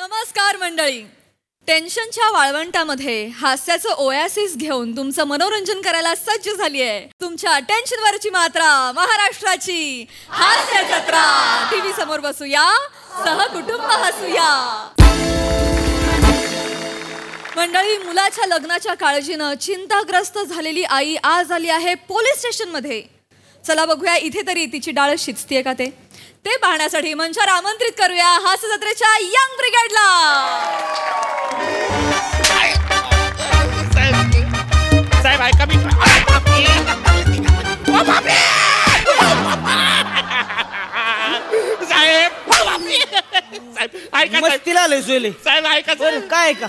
नमस्कार मंडळी. टेन्शनच्या वाळवंटामध्ये हास्याचं ओएसिस घेऊन तुमचं मनोरंजन करायला सज्ज झाली आहे तुमच्या टेन्शनवरची मात्रा महाराष्ट्राची हास्य जत्रा. टीव्ही समोर बसूया, सहकुटुंब हसूया. मंडळी, मुलाच्या लग्नाच्या काळजीनं चिंताग्रस्त झालेली आई आज आली आहे पोलीस स्टेशन मध्ये. चला बघूया इथे तरी तिची डाळ शिजतीये का ते पाहण्यासाठी मंचावर आमंत्रित करूया हास्य जत्रेच्या यंग ब्रिगेडला. साहेब ऐका मी साहेब ऐका मस्तीला आलोय सोयले. साहेब ऐका काय ऐका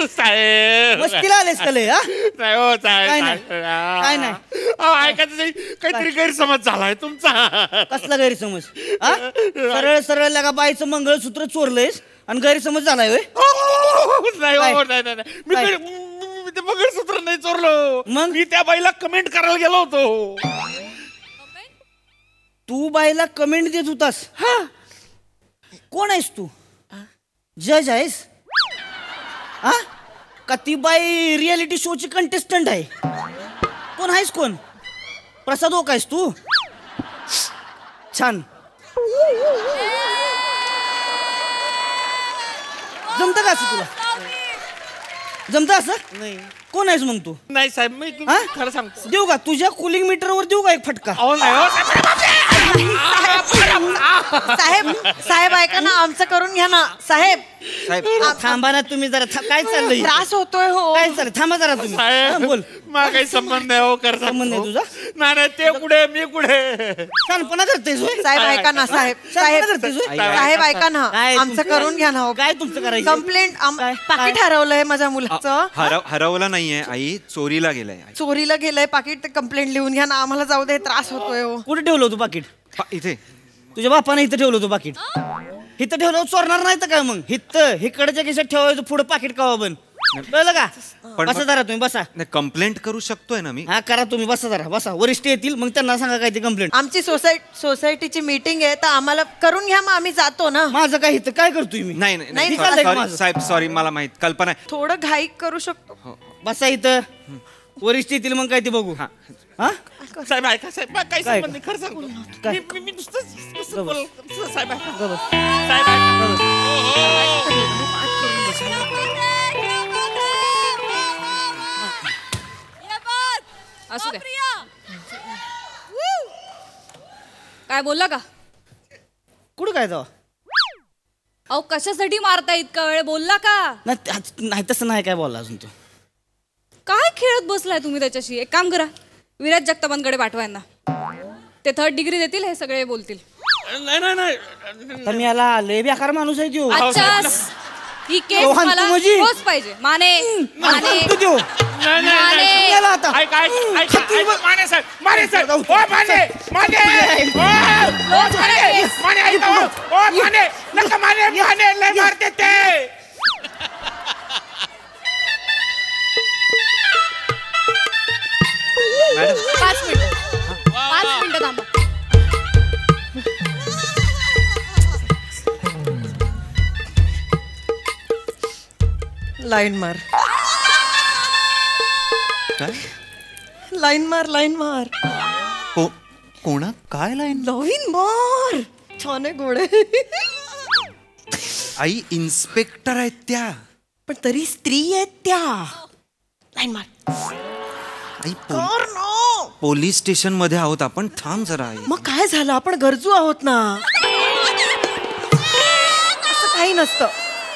साहेब मस्तीला आलेस का लय? नाही हो साहेब काय नाही ऐका काहीतरी गैरसमज झालाय तुमचा. कसला गैरसमज? सरळ सरळ लगा बाईचं मंगळसूत्र चोरलंयस आणि गैरसमज झालाय होय? नाही मी ते मंगळसूत्र नाही चोरलो. मग? मी त्या बाईला कमेंट करायला गेलो होतो. तू बाईला कमेंट देत होतास? कोण आहेस तू? जज आहेस? का ती बाई रियालिटी शोची कंटेस्टंट आहे? कोण आहेस? कोण? प्रसाद ओक आहेस तू? छान. जमतं का असं? तुला जमतं असं? नाही. कोण आहेस मग तू? नाही साहेब मी खरं सांगतो. देऊ का तुझ्या कुलिंग मीटरवर देऊ का एक फटका? साहेब साहेब ऐका ना, आमचं करून घ्या ना साहेब. साहेब थांबा ना तुम्ही जरा. काय चाललंय? त्रास होतोय हो. काय चाललंय? थांबा जरा तुम्ही. साहेब बोल. मला काही संबंध नाही हो. कर संबंध नाही तुझा? नाही ते कुठे मी कुठे. छानपणा करतेस होय? साहेब ऐका ना साहेब. साहेब ऐका ना, आमचं करून घ्या ना. काय तुमचं करायचं? कंप्लेंट पाकिट हरवलंय माझ्या मुलाचं. हरवलं नाहीये आई, चोरीला गेलंय. चोरीला गेलंय पाकिट. कंप्लेंट लिहून घ्या ना, आम्हाला जाऊ दे, त्रास होतोय हो. कुठे ठेवलं होतं पाकिट? इथे. तुझ्या बापाने इथं ठेवलं होतं पाकिट? इथं ठेवलं चोरणार नाही तर काय मग? हिकडच्या खिशात ठेवायचं, पुढे पाकिट कवा बन. कळलं का? बसा जरा तुम्ही, बसा. कंप्लेंट करू शकतोय ना मी? हा करा तुम्ही, बसा जरा, बसा. वरिष्ठ येतील मग त्यांना सांगा काय ती कंप्लेंट. आमची सोसायटीची मीटिंग आहे तर आम्हाला करून घ्या, मग आम्ही जातो ना. माझं काय इथं काय करतोय मी? नाही साहेब सॉरी, मला माहित कल्पना आहे. थोडं घाई करू शकतो. बसा इथं. वरिष्ठ येतील मग काय ते बघू. हा साहेब ऐका साहेब काही काय? संबंध नाही. खरं सांगतो. काय? मी नुसतं बोललो. साहेब ऐका. गबस. साहेब असू दे. काय बोलला का? कुठं काय जावा? अहो कशासाठी मारता इतका वेळ? बोलला का? नाही तसं नाही काय बोलला अजून तू. काय खेळत बसलाय तुम्ही त्याच्याशी? एक काम करा, विराज जगतापांकडे पाठवा यांना. ते 3rd डिग्री देतील, हे सगळे बोलतील. नाही तर मी याला लय बेकार माणूस आहे तो. अच्छा, ही केस रोहन, मला तू माझी? रोज पाहिजे. माने माने तू देऊ. माने याला आता. माने साहेब माने साहेब ओ माने माने रोज मला केस. माने ऐका ओ माने नका माने माने लय मारते ते. मॅडम 5 मिनिटं थांबा. लाईन मार. काय? लाईन मार, लाईन मार. कोणा काय लाईन? लाईन मार. छान आहे, गोड. आई इन्स्पेक्टर आहेत त्या. पण तरी स्त्री आहेत त्या. लाईन मार. आई पोलीस स्टेशन मध्ये आहोत आपण. थांब जरा आई. मग काय झालं? आपण गरजू आहोत ना. असं काही नसतं.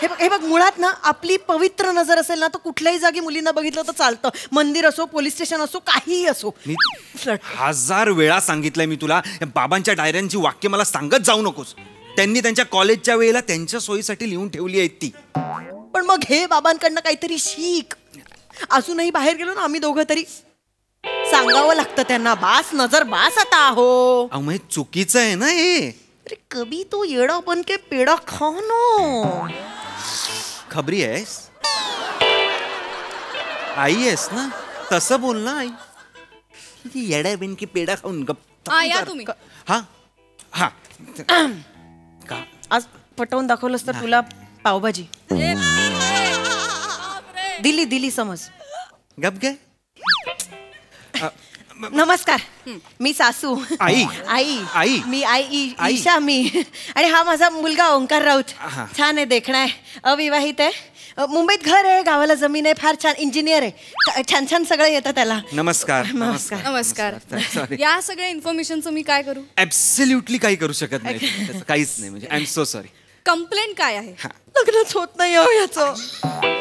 हे बघ मुळात ना, आपली पवित्र नजर असेल ना तर कुठल्याही जागी मुलींना बघितलं तर चालतं. मंदिर असो, पोलीस स्टेशन असो, काहीही असो. 1000 वेळा सांगितलंय मी तुला, बाबांच्या डायऱ्यांची वाक्य मला सांगत जाऊ नकोस. त्यांनी त्यांच्या कॉलेजच्या वेळेला त्यांच्या सोयीसाठी लिहून ठेवली आहेत ती. पण मग हे बाबांकडनं काहीतरी शिक. अजूनही बाहेर गेलो ना आम्ही दोघं तरी सांगावं लागतं त्यांना, बास नजर बास आता हो. मग चुकीचं आहे ना हे. अरे कभी तो येडा बन के पेडा खाओ ना. खबरी आहेस? आई आहेस ना, तसं बोल ना आई. येडा बिन की पेडा खाऊन गप्प. या तुम्ही. हा हा का आज पटवून दाखवलंस तर तुला पावभाजी दिली समज. गप गे. नमस्कार, मी सासू. आई. आई मी आई ईशा मी. आणि हा माझा मुलगा ओंकार राऊत. छान आहे, देखणा आहे, अविवाहित आहे, मुंबईत घर आहे, गावाला जमीन आहे, फार छान इंजिनियर आहे, छान छान सगळं येतं त्याला. नमस्कार. नमस्कार. सॉरी. या सगळ्या इन्फॉर्मेशनचं मी काय करू? ऍब्सोल्युटली काही करू शकत नाही त्याचं काहीच नाही. म्हणजे I am so sorry. Complaint काय आहे? लग्नच होत नाही हो याचं.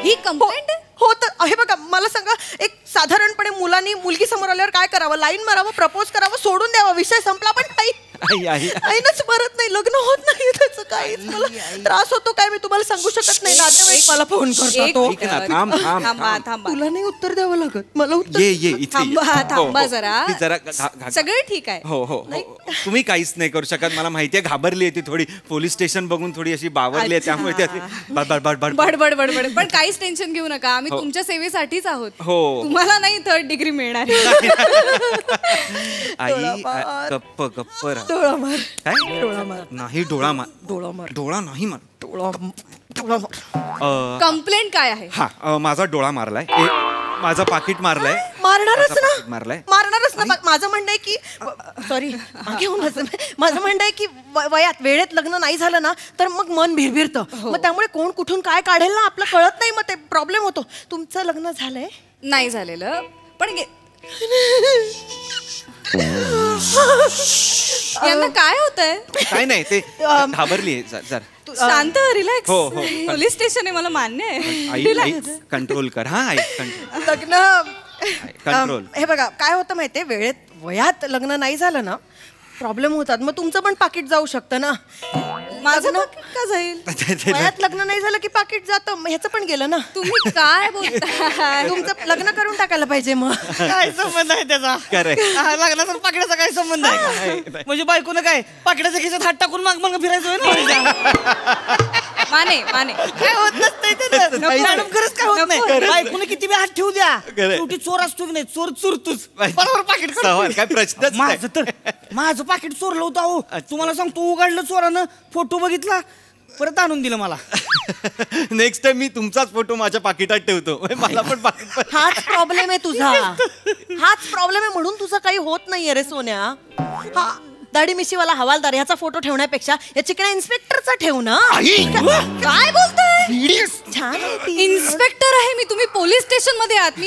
ही कंप्लेंट आहे? हो तर हे बघा, मला सांगा, एक साधारणपणे मुलांनी मुलगी समोर आल्यावर काय करावं? लाईन मारावं, प्रपोज करावं, सोडून द्यावं, विषय संपला. पण आईनच मरत नाही, लग्न होत नाही त्याचं. काहीच मला त्रास होतो काय मी तुम्हाला सांगू शकत नाही. नातेवाईक मला फोन करतात. थांबा. तुला नाही उत्तर द्यावं लागत, मला उत्तर. ये थांबा जरा. जरा सगळं ठीक आहे. हो. तुम्ही काहीच नाही करू शकत. मला माहितीये घाबरली आहे ती थोडी, पोलीस स्टेशन बघून थोडी अशी बावरली आहे, त्यामुळे ती बडबड. पण काहीच टेन्शन घेऊ नका, आम्ही तुमच्या सेवेसाठीच आहोत. हो. तुम्हाला नाही 3rd डिग्री मिळणार. आई गप्प राहा. डोळा मार. काय? डोळा मार. नाही डोळा मार. डोळा मार. डोळा नाही मार. डोळा मार. कंप्लेंट काय आहे? हा माझा डोळा मारलाय, माझं पाकिट मारलंय. मारणारच माझं ना, पाकीट मारलंय. मारणारच ना. माझं म्हणणं आहे की सॉरी माझं म्हणणं आहे की वयात वेळेत लग्न नाही झालं ना तर मग मन भिरभिरतं. मग त्यामुळे कोण कुठून काय काढेल ना आपलं कळत नाही, मग ते प्रॉब्लेम होतो. तुमचं लग्न झालंय? नाही झालेलं, पण यांना काय होतंय? काय नाही, ते घाबरली जरा. शांत, रिलॅक्स. हो. पोलीस स्टेशन आहे, मला मान्य आहे. आई कंट्रोल कर. हा आई कंट्रोल. लग्न हे बघा काय होतं माहितीये, वेळेत वयात लग्न नाही झालं ना प्रॉब्लेम होतात. मग तुमचं पण पाकिट जाऊ शकतं ना. माझं पाकीट का जाईल? वयात लग्न नाही झालं की पाकिट जातं, ह्याचं पण गेलं ना. तुम्ही काय बोलताय? तुमचं लग्न करून टाकायला पाहिजे. मग काय संबंध आहे त्याचा? लग्नाचा पाकिटाचा काय संबंध आहे? म्हणजे बायकोनं काय पाकिटाच्या खिशात हात टाकून माग फिरायचं ना? माने काय होत नसतंय. मॅडम खरंच काय होत नाही. बायकोनं किती वेळ हात ठेवू द्या, शेवटी चोर असतो की नाही, चोर चोरतोच. बरोबर पाकिट काय प्रश्न. माझं पाकिट चोरलं होतं अहो. तुम्हाला सांगतो, उघडलं चोरानं, फोटो बघितला, परत आणून दिलं मला. नेक्स्ट टाइम मी तुमचाच फोटो माझ्या पाकिटात ठेवतो. मला पण पाकिट. हाच प्रॉब्लेम आहे तुझा, हाच प्रॉब्लेम आहे, म्हणून तुझं काही होत नाहीये रे सोन्या. हा दाढी मिशीवाला हवालदार ह्याचा फोटो ठेवण्यापेक्षा या चिकण्या इन्स्पेक्टरचा ठेव ना. काय बोलताय? छान आहे ती. इन्स्पेक्टर आहे मी, तुम्ही पोलीस स्टेशन मध्ये आहात.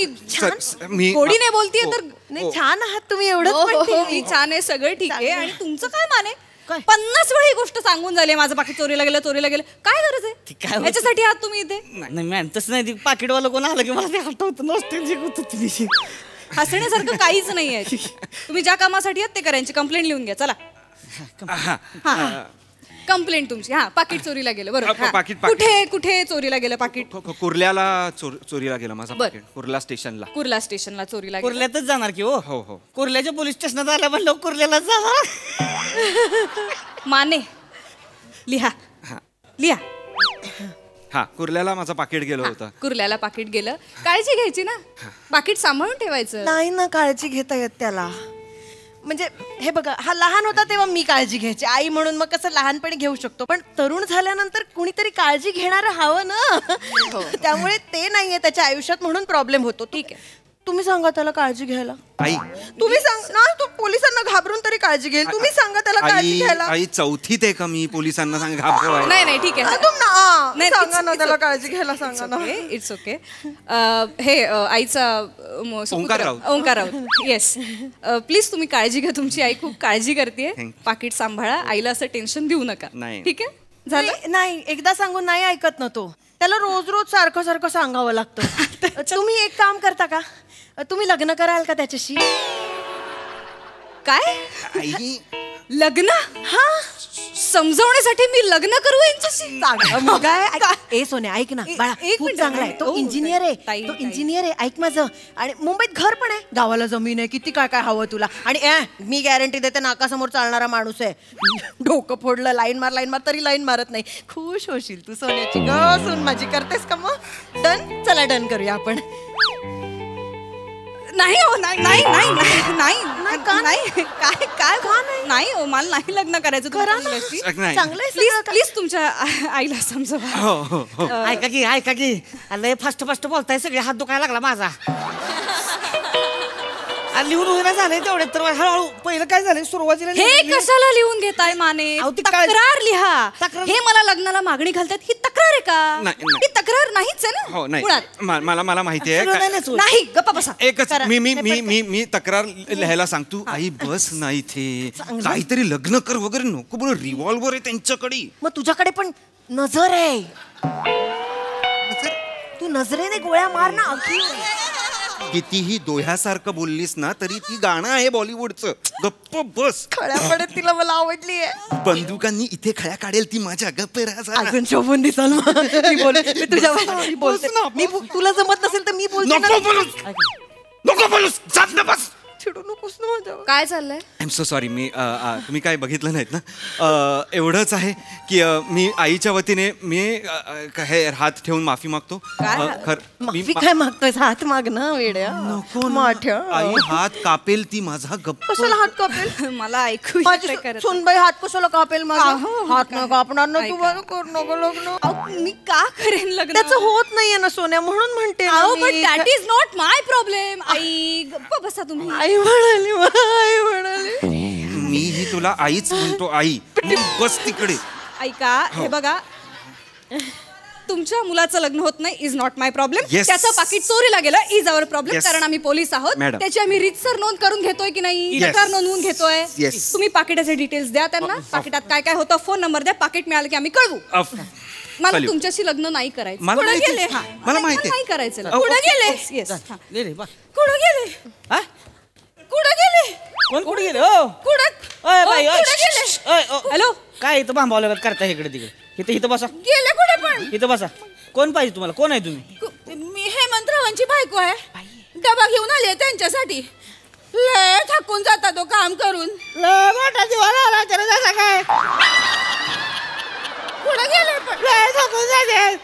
मी गोडीने बोलतीये तर नाही, छान आहात तुम्ही. एवढंच हो, म्हणते मी छान आहे, सगळं ठीक आहे. आणि तुमचं काय माने? 50 वेळा ही गोष्ट सांगून झाली, माझं पाकीट चोरीला गेलं. काय गरज आहे याच्यासाठी आहात तुम्ही इथे? नाही मॅम, तसं नाही. पाकिटवाला कोण आलं की मला ते आठवतं, नॉस्टॅल्जिक होतं तुम्ही. हसण्यासारखं काहीच नाहीये. तुम्ही ज्या कामासाठी आहात ते करायची. कंप्लेंट लिहून घ्या, चला. कंप्लेंट तुमची. हा, पाकिट चोरीला गेलं. बरोबर. पाकीट. कुठे चोरीला गेलं पाकिट? कुर्ल्याला चोरीला गेलं माझं पाकीट. कुर्ला स्टेशनला चोरीला गेलं. कुर्ल्यातच जाणार की? हो. कुर्ल्याच्या पोलीस स्टेशनात आल्या म्हणलं कुर्ल्यालाच जाणार. माने लिहा. हा, कुर्ल्याला माझं पाकिट गेलं होतं. कुर्ल्याला पाकिट गेलं. काळजी घ्यायची ना, पाकिट सांभाळून ठेवायचं. नाही ना, काळजी घेता येत त्याला. म्हणजे हे बघा, हा लहान होता तेव्हा मी काळजी घ्यायची आई म्हणून, मग कसं लहानपणी घेऊ शकतो. पण तरुण झाल्यानंतर कुणीतरी काळजी घेणारं हवं ना. त्यामुळे ते नाहीये त्याच्या आयुष्यात, म्हणून प्रॉब्लेम होतो. ठीक आहे, तुम्ही सांगा त्याला काळजी घ्यायला. आई तुम्ही सांग ना, तो पोलिसांना घाबरून तरी काळजी घेईल. तुम्ही सांगा त्याला काळजी घ्यायला. आई चौथीत आहे का मी? पोलिसांना घाबरवायला? नाही ठीक आहे. सांगा ना त्याला काळजी घ्यायला, सांगा ना. It's okay. हे आईचा ओंकार राऊत. येस, प्लीज तुम्ही काळजी घ्या. तुमची आई खूप काळजी करते. पाकिट सांभाळा, आईला असं टेन्शन देऊ नका. ठीक आहे, झालं. नाही, एकदा सांगून नाही ऐकत ना तो. त्याला रोज सारखं सांगावं लागतं. तुम्ही एक काम करता का, तुम्ही लग्न कराल का त्याच्याशी? काय आई लग्न? हा, समजवण्यासाठी मी लग्न करू यांच्याशी? ए सोन्या, ऐक ना बाळा, खूप चांगला आहे तो. इंजिनियर आहे. ऐक माझं. आणि मुंबईत घर पण आहे, गावाला जमीन आहे, किती काय काय हवं तुला. आणि मी गॅरंटी देते, नाकासमोर चालणारा माणूस आहे. डोकं फोडलं, लाईन मार तरी लाईन मारत नाही. खुश होशील तू सोन्याची सून माझी. करतेस का मग? डन. चला डन करूया आपण. नाही हो नाही नाही नाही नाही नाही काय काय नाही हो मला नाही लग्न करायचं तुमच्याशी. नाही. चांगलं प्लीज प्लीज तुमच्या आईला समजवा. हो हो हो ऐका की लय फास्ट बोलताय सगळे हात दुखायला लागला माझा. लिहून होईना झालंय तेवढ्यात तर हळूहळू पहिलं काय झालंय सुरुवातीला हे कशाला लिहून घेताय माने? अहो, ती काय- तक्रार लिहा. तक्रार- हे मला लग्नाला मागणी घालतात ही तक्रार आहे का? नाही. ही तक्रार नाहीच आहे ना हो नाही मुळात. मला माहिती सगळं आहे नाही ना सुरू. नाही गप्पा बसा. एकच करा. मी तक्रार लिहायला सांगतो. आई बस नाही इथे काहीतरी लग्न कर वगैरे नको बरं. रिव्हॉल्वर आहे त्यांच्याकडे. मग तुझ्याकडे पण नजर आहे. तू नजरेने गोळ्या मार ना अगदी. कितीही दोह्यासारखं बोललीस ना तरी ती गाणं आहे बॉलिवूडचं. गप्प बस. खळ्या पडत तिला मला आवडली आहे. बंदुकांनी इथे खळ्या काढेल ती माझ्या. गप्प राहा. अजून शोभून दिसाल मग. मी तुझ्या बोलते. तुला जमत नसेल तर मी बोलते ना. नको बोलूस जात ना बस. चिडू नकोस ना माझ्यावर. काय चाललंय? I am so sorry. तुम्ही काय बघितलं नाहीत ना. एवढंच आहे की मी आईच्या वतीने हे हात ठेवून माफी मागतो. माफी काय मागतोय? हात माग ना वेड्या. नको ना. माठ्या. आई हात कापेल ती माझा. गप्प. कशाला हात कापेल? मला ऐकू माझी येतंय खरं तर. सुनबाई हात कशाला कापेल माझा? अहो, हात न कापणार ना तू. ऐका. बरं कर नको लग्न. अहो, मी का करेन लग्न? त्याचं होत नाहीये ना सोन्या म्हणून म्हणते ना अहो मी. But that is not my problem. आई गप्प बसा तुम्ही. आई म्हणाली आई म्हणाली. मीही तुला आईच म्हणतो. आई बस तिकडे. ऐका हे बघा तुमच्या मुलाचं लग्न होत नाही is not my problem. Yes. त्याचं पाकिट चोरीला गेलं इज अवर प्रॉब्लेम. Yes. कारण आम्ही पोलीस आहोत. Madam. त्याची आम्ही रीतसर नोंद करून घेतोय की नाही? Yes. तक्रार नोंदवून घेतोय. Yes. तुम्ही पाकिटाचे डिटेल्स द्या त्यांना. पाकिटात काय काय होतं फोन नंबर द्या. पाकिट मिळालं की आम्ही कळवू. मला चालेल. तुमच्याशी लग्न नाही करायचं. मला कुठं माहिती- गेले? हा. मला माहिती आहे. नाही करायचं. अहो, कुठं गेले? Yes. हा. ले रे, बा. कुठं गेले? हा? कुठं गेले? कोण कुठे गेले? ओ कुठं ओय बाई, ओ, ओय. कुठं गेले? ओय, ओ. हॅलो काय इथं भांबावलं करता इकडे तिकडे? इथं बसा. गेले कुठे पण? इथं बसा. कोण पाहिजे तुम्हाला? कोण आहे तुम्ही? मी हेमंतरावांची बायको आहे. डबा घेऊन आले त्यांच्यासाठी. लय थकून जाता तो काम करून. लय मोठा दिवाला आला त्याला जसा काय कुठं गेले पण? लय थकून जाते.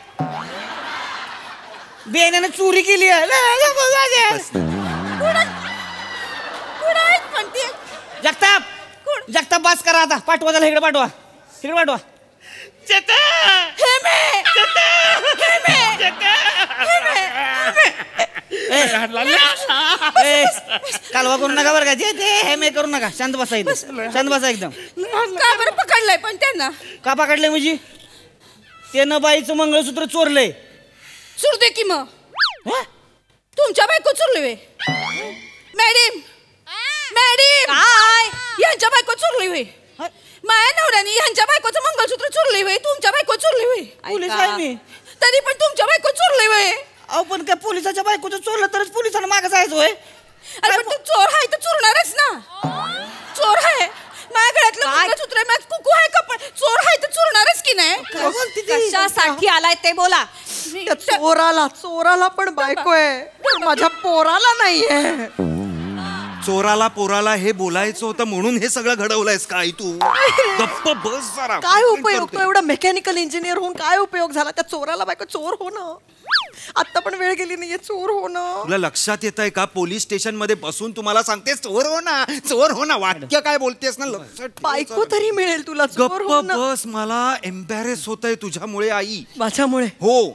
बेण्याने चोरी केली आहे. लय थकून जाते. कुठं आहेत पण ते? जगताप बास करा आता. पाठवा त्याला इकडे पाठवा. इकडे पाठवा. कालवा करू नका बरं का. ते हे मे करू नका. शांत बसा इथं. शांत बसा एकदम. का बरं पकडलंय पण त्यांना? का पकडले म्हणजे? त्यानं बाईचं मंगळसूत्र चोरलंय. सुरते की मग तुमच्या बायको चुरली वे. मॅडम काय यांच्या बायको चुरली वे. माझ्या नवऱ्याने यांच्या बायकोचं मंगळसूत्र चुरली वे. तुमच्या बायको चुरली वे. पोलीस आहे मी. तरी पण तुमच्या बायको चुरली वे. अहो पण काय पोलिसाच्या बायकोचं चोरलं तरच पोलिसांना मागं जायचं होय. अरे पण तू चोर आहे तर चुरणारच ना. चोर आहे माझ्या गळ्यातलं मंगळसूत्र आहे. माझं कुकू आहे का पण चोर आहे तर चुरणारच की नाही? कशासाठी आलाय ते बोला. त्या चोराला पण बायको आहे. पण माझ्या पोराला नाहीये. चोराला पोराला हे बोलायचं होतं म्हणून हे सगळं घडवलंयस का आई तू? गप्प बस जरा. काय उपयोग? तो एवढा मेकॅनिकल इंजिनियर होऊन काय उपयोग झाला? त्या चोराला बायको चोर होणं. आता पण वेळ गेली नाहीये चोर होणं. तुला लक्षात येत आहे का? पोलीस स्टेशन मध्ये बसून तुम्हाला सांगतेस चोर हो ना, चोर हो ना. वाक्य काय बोलतेस ना लक्षात ठेव बायको जरा. तरी मिळेल तुला चोर गप्प होणं. बस. मला एम्बॅरेस होतंय तुझ्यामुळे आई. माझ्यामुळे? हो.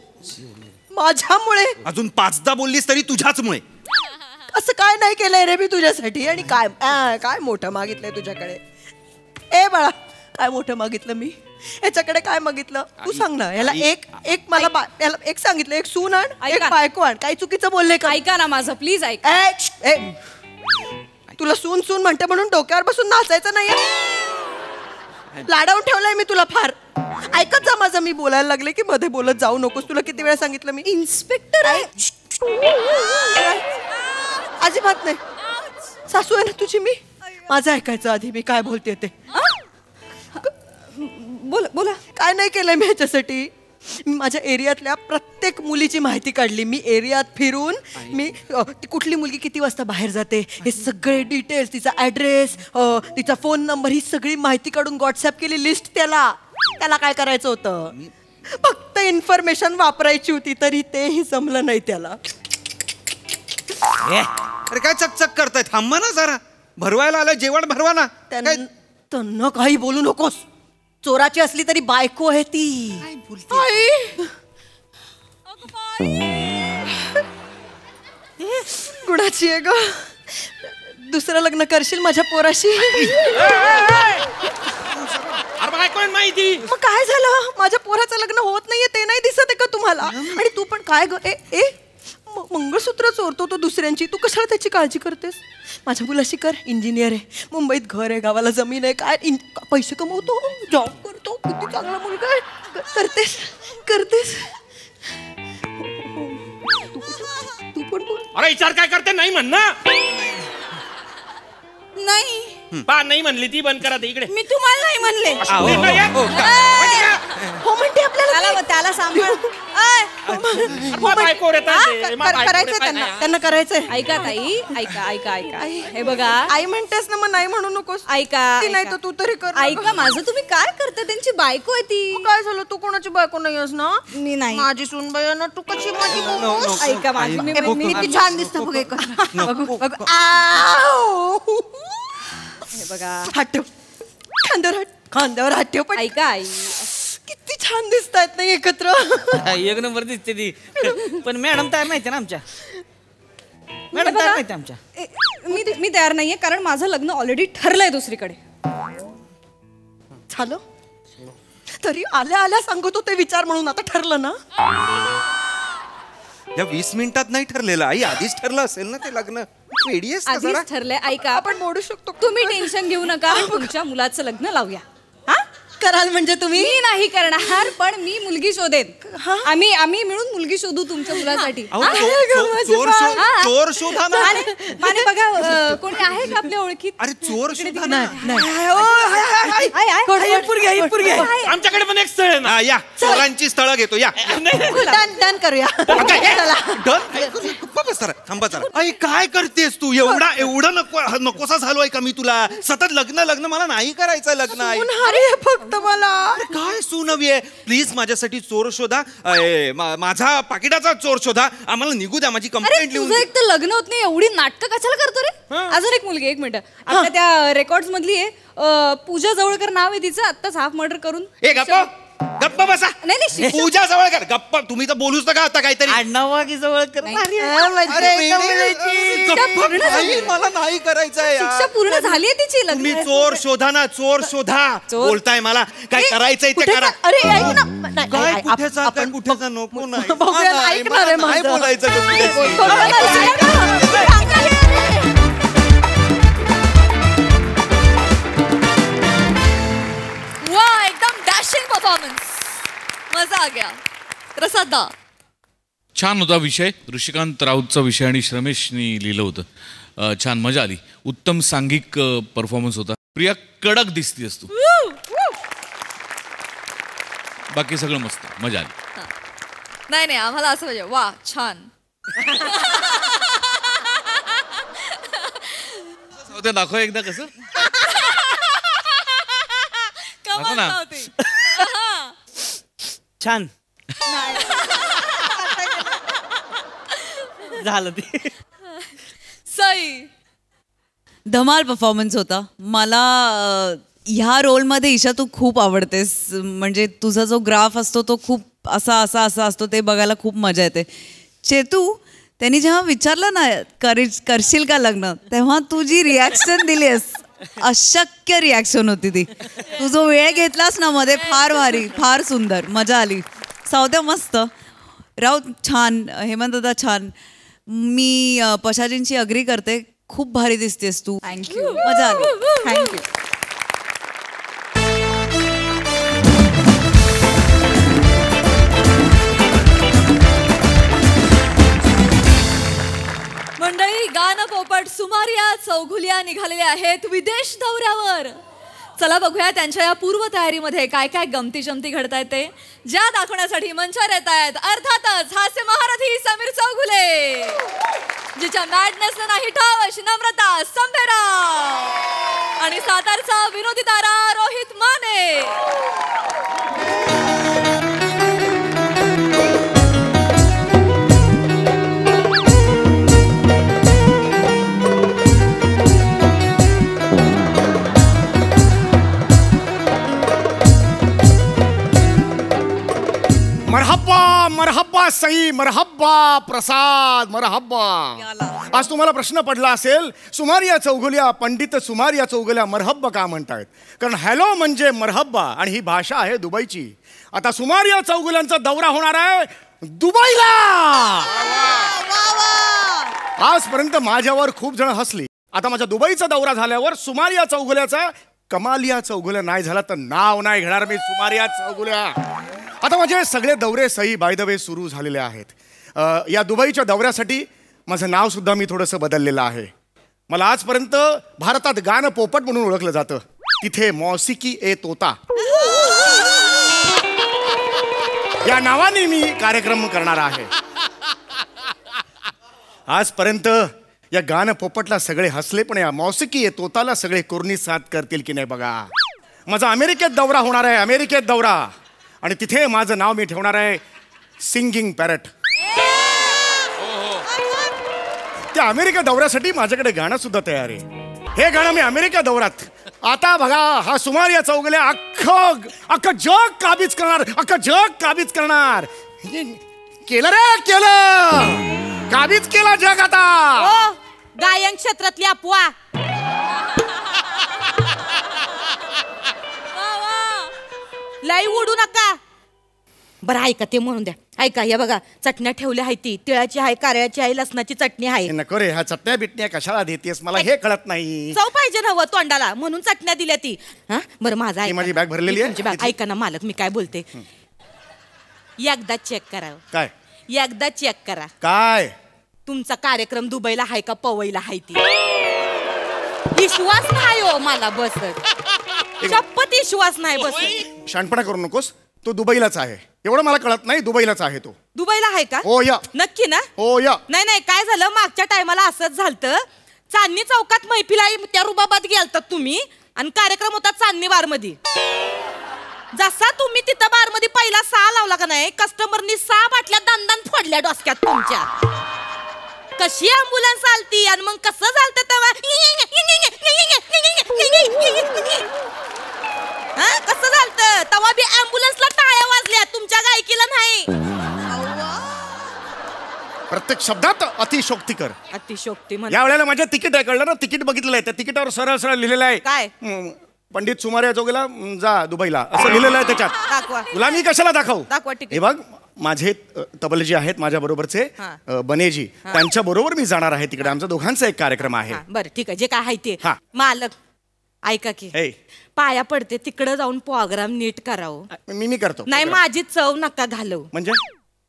माझ्यामुळे? अजून 5दा बोललीस तरी तुझ्याचमुळे. असं काय नाही केलंय रे मी तुझ्यासाठी? आणि काय मोठं मागितलंय तुझ्याकडे? ए बाळा काय मोठं मागितलं मी? याच्याकडे काय मागितलं तू सांग ना. याला एक मला याला एक सांगितलं एक सून आण एक बायको आण. काही चुकीचं बोलले का? ऐका ना माझं प्लीज ऐक. तुला सून सून म्हणते म्हणून डोक्यावर बसून नाचायचं नाही. लाडावून ठेवलंय मी तुला फार. ऐकत जा माझं. मी बोलायला लागले की मध्ये बोलत जाऊ नकोस. तुला किती वेळा सांगितलं मी? इन्स्पेक्टर आहे. अजिबात नाही. सासू आहे ना तुझी मी. माझं ऐकायचं आधी मी काय बोलते ते. बोला बोला. काय नाही केलंय मी ह्याच्यासाठी. माझ्या एरियातल्या प्रत्येक मुलीची माहिती काढली मी एरियात फिरून. मी ती कुठली मुलगी किती वाजता बाहेर जाते हे सगळे डिटेल्स, तिचा ॲड्रेस, तिचा फोन नंबर, ही सगळी माहिती काढून व्हॉट्सअप केली लिस्ट. त्याला काय करायचं होतं? फक्त इन्फॉर्मेशन वापरायची होती. तरी तेही जमलं नाही त्याला. अरे काय चकचक करताय, थांबा ना जरा. भरवायला आलं जेवण, भरवा ना. काय त्यांना काही बोलू नकोस. चोराची असली तरी बायको आहे ती. गुणाची आहे ग. दुसरं लग्न करशील माझ्या पोराशी? अरे बायको माहिती. मग काय झालं? माझ्या पोराचं लग्न होत नाहीये ते नाही दिसत आहे का तुम्हाला? आणि तू पण काय ग, मंगळसूत्र चोरतो तो दुसऱ्यांची, तू कशाला त्याची काळजी करतेस? माझ्या मुलाशी कर. इंजिनियर आहे, मुंबईत घर आहे, गावाला जमीन आहे, काय पैसे कमवतो, जॉब करतो, किती चांगला मुलगा आहे. करतेस करतेस तू पण बोल. अरे विचार काय करते, नाही म्हण ना. नाही बा नाही म्हणली ती, बंद करा ते इकडे. मी तुम्हाला नाही म्हणले. हो म्हणते आपल्याला. त्याला सांभाळ. बायको करायचंय त्यांना करायचंय. ऐका ताई, ऐका ऐका ऐका. हे बघा, आई म्हणतेस ना, मग नाही म्हणू नकोस. ऐका नाही तर तू तरी कर. ऐका माझं. तुम्ही काय करता? त्यांची बायको आहे ती. काय झालं? तू कोणाची बायको नाही आहेस ना? मी नाही. माझी सूनबाई आहे ना, तू कशी माझी बायको? ऐका माझं. मी किती छान दिसतं बघ एक. हे बघा, हात ठेव खांद्यावर हात ठेव. पण ऐका आई, किती छान दिसतायत नाही एकत्र. एक नंबर दिसते ती. पण मॅडम तयार नाही ना आमच्या. मॅडम तयार नाही आमच्या. मी तयार नाहीये, कारण माझं लग्न ऑलरेडी ठरलंय दुसरीकडे. झालं तरी आल्या आल्या सांगतो ते विचार म्हणून. आता ठरलं ना? या 20 मिनिटात नाही ठरलेलं आई, आधीच ठरलं असेल ना ते लग्न. वेडीएस का जरा? आधीच ठरलंय. ऐका, आपण मोडू शकतो. तुम्ही टेन्शन घेऊ नका. तुमच्या मुलाचं लग्न लावूया. हा, कराल म्हणजे तुम्ही? मी नाही करणार, पण मी मुलगी शोधेन. आम्ही मिळून मुलगी शोधू तुमच्या मुलासाठी. चोर शोधा ना. माने बघा, कोणी आहे का आपल्या ओळखीत? अरे चोर शोधा ना. आमच्याकडे पण एक स्थळ आहे ना. या चोरांची स्थळं घेतो या. डन करूया. थांबा जरा. आई काय करतेस तू? एवढं नकोसा झालोय का मी तुला? सतत लग्न मला नाही करायचं लग्न. आई फक्त मला काय सून हवी आहे? प्लीज माझ्यासाठी चोर शोधा. माझा पाकिटाचा चोर शोधा. आम्हाला निघू द्या. माझी कंप्लेंट लिहून. एक तर लग्न होत नाही, एवढी नाटकं कशाला करतो रे? अजून एक मुलगी. एक मिनिट, आपल्या त्या रेकॉर्ड मधली आहे, पूजा जवळकर नाव आहे तिचं. आत्ताच हाफ मर्डर करून. गप्पा बसा. नाही पूजा जवळकर. गप्पा. तुम्ही तर बोलूच नका आता काहीतरी. आडनावा की जवळकर. मला नाही करायचंय. शिक्षा पूर्ण झालीये तिची. तुम्ही चोर शोधा ना. चोर शोधा. बोलताय मला काय करायचंय ते करा. अरे ऐक ना. काय कुठेचा काय कुठेचा नको नाही. ऐकणार आहे नाही बोलायचं. वाह, एकदम डॅशिंग परफॉर्मन्स. मजा आ गया. रसादा छान होता विषय. ऋषिकांत राऊतचा विषय आणि श्रमेशनी लिहिलं होतं. छान मजा आली. उत्तम सांघिक परफॉर्मन्स होता. प्रिया कडक दिसतीस तू. बाकी सगळं मस्त, मजा आली. नाही आम्हाला असं पाहिजे. वा छान. दाखव एकदा कसं. कमाल ना. नव्हती. छान झालं ते. सई धमाल परफॉर्मन्स होता. मला ह्या रोलमध्ये ईशा तू खूप आवडतेस. म्हणजे तुझा जो ग्राफ असतो तो खूप असा असतो, ते बघायला खूप मजा येते. चेतू, त्यांनी जेव्हा विचारलं ना करशील का लग्न, तेव्हा तू जी रिॲक्शन दिलीस, अशक्य रिॲक्शन होती ती. तू जो वेळ घेतलास ना मध्ये, फार भारी, फार सुंदर, मजा आली. सावत्या मस्त, राऊत छान, हेमंत दादा छान. मी पशाजींची अग्री करते. खूप भारी दिसतेस तू. थँक्यू, मजा आली. थँक्यू. मंडळी, गाणं पोपट सुमारिया चौघुलिया निघालेले आहेत विदेश दौऱ्यावर. चला बघूया त्यांच्या या पूर्व तयारीमध्ये काय काय गमती जमती घडतायत ते, ज्या दाखवण्यासाठी मंचावर येत आहेत अर्थातच हास्य महारथी समीर चौघुले, जिच्या मॅडनेसला नाही ठाव अशी नम्रता संभेराव, आणि सातारचा विनोदी तारा रोहित माने. मरहब्बा मरहब्बा सई मरहब्बा प्रसाद मरहब्बा. आज तुम्हाला प्रश्न पडला असेल, सुमारिया चौगुल्या पंडित सुमारिया चौगुल्या मरहब्बा का म्हणतायत? कारण हॅलो म्हणजे मरहब्बा आणि ही भाषा आहे दुबईची. आता सुमारिया चौगुल्यांचा दौरा होणार आहे दुबईला. आजपर्यंत माझ्यावर खूप जण हसली. आता माझ्या दुबईचा दौरा झाल्यावर सुमारिया चौगुल्याचा कमालिया चौगुल्या नाही झाला तर नाव नाही घेणार मी सुमारिया चौगुल्या. आता माझे सगळे दौरे सई बाय द वे सुरू झालेले आहेत. या दुबईच्या दौऱ्यासाठी माझं नाव सुद्धा मी थोडंसं बदललेलं आहे. मला आजपर्यंत भारतात गाणं पोपट म्हणून ओळखलं जातं, तिथे मौसिकी ए तोता या नावाने मी कार्यक्रम करणार आहे. आजपर्यंत या गाणं पोपटला सगळे हसले, पण या मौसिकी ए तोताला सगळे कुर्नी साथ करतील की नाही बघा. माझा अमेरिकेत दौरा होणार आहे, अमेरिकेत दौरा, आणि तिथे माझं नाव मी ठेवणार आहे सिंगिंग पॅरट. त्या अमेरिका दौऱ्यासाठी माझ्याकडे गाणं सुद्धा तयार आहे. हे गाणं मी अमेरिका दौऱ्यात, आता बघा हा सुमारिया चौगुल्या अख्खं जग काबीज करणार, अख्खं जग काबीज करणार. केलं रे केलं, काबीज केला जग. आता गायन क्षेत्रातली अफवा. लाई उडू नका. बरं ऐका ते म्हणून द्या. ऐका या बघा चटण्या ठेवल्या आहे, ती तिळाची आहे, कारळ्याची आहे, लसणाची चटणी आहे. नको रे, ह्या चटण्या बिटण्या कशाला देतेस, मला हे कळत नाही. चव पाहिजे ना व तोंडाला, म्हणून चटण्या दिल्या ती. हा बरं माझा ऐका. माझी बॅग भरलेली आहे. बॅग ऐका ना मालक, मी काय बोलते. एकदा चेक करा. काय? एकदा चेक करा. काय? तुमचा कार्यक्रम दुबईला आहे का पवईला आहे ती. विश्वास नाही हो मला बसत, शपथ विश्वास नाही बसत. शानपणा करू नकोस, तो दुबईलाच आहे एवढं मला कळत नाही. दुबईलाच आहे तो. दुबईला आहे का? हो या. नक्की ना? हो या. नाही नाही काय झालं मागच्या टायमाला असंच झालं. चांदणी चौकात मैफिला त्या रुबाबात गेलतात तुम्ही आणि कार्यक्रम होता चांदणी बार मध्ये. जसा तुम्ही तिथं बार मध्ये पहिला 6 लावला का नाही, कस्टमरनी 6 बाटल्या दंदान फोडल्या डोसक्यात तुमच्या. कशी अँब्युलन्स आलती आणि मग कसं झालं तेव्हा कसं झालं तेव्हा बी अँब्युलन्सला टाळ्या वाजल्या, तुमच्या गायकीला नाही. प्रत्येक शब्दात अतिशोक्ती कर. अतिशोक्ती या वेळेला माझ्या तिकीट आहे, कळलं ना? तिकीट बघितलेलं आहे, त्या तिकीटावर सरळ सरळ लिहिलेलं आहे काय? पंडित सुमारिया चौगुल्या जा दुबईला असं लिहिलेलं आहे त्याच्यात. दाखवा. तुला मी कशाला दाखवू? दाखवा तिकीट. हे बघ माझे तबलजी आहेत माझ्या बरोबरचे बनेजी, त्यांच्या बरोबर मी जाणार आहे तिकडे. आमचा दोघांचा एक कार्यक्रम आहे. बरं ठीक आहे, जे काय आहे ते. मालक ऐका की पाया पडते, तिकडे जाऊन प्रोग्राम नीट करावं. मी करतो. नाही माझी चव नका घालव. म्हणजे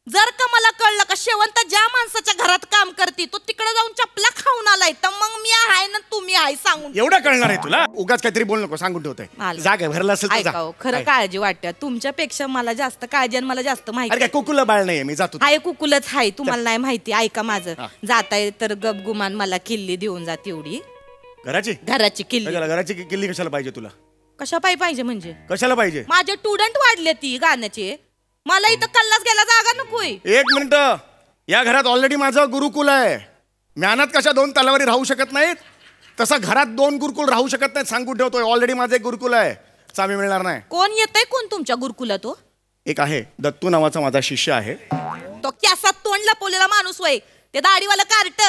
जर का मला कळलं का शेवंत ज्या माणसाच्या घरात काम करते तो तिकडे जाऊन चपला खाऊन आलाय, तर मग मी आहे ना तुम्ही आहे सांगून. एवढं कळणार आहे तुला? उगाच काहीतरी बोल नको, सांगून ठेवतोय. जागा भरला असेल तर जा. खरं काळजी वाटते तुमच्यापेक्षा मला जास्त काळजी आणि मला जास्त माहिती. अरे कुकुला बाळ नाहीये मी, जातो. हाय कुकुलच हाय, तुम्हाला नाही माहिती. ऐका माझं, जाताय तर गपगुमान मला किल्ली देऊन जा तेवढी. घराची किल्ली. घराची किल्ली कशाला पाहिजे तुला? कशा पाहिजे म्हणजे? कशाला पाहिजे? माझे स्टुडंट वाढले ती गाण्याचे, मला इथं कल्लास गेला जागा नकोय. एक मिनिट, या घरात ऑलरेडी माझं गुरुकुल आहे. ज्ञानात कशा 2 तलवारी राहू शकत नाहीत, तसा घरात 2 गुरुकुल राहू शकत नाहीत. सांगून ठेवतोय, ऑलरेडी माझं एक गुरुकुल आहे, चावी मिळणार नाही. कोण येतंय? कोण तुमच्या गुरुकुलात? तो एक आहे दत्तू नावाचा माझा शिष्य आहे. तो कॅसात तोंड लपवलेला माणूस वय, ते दाढीवाला कार्ट.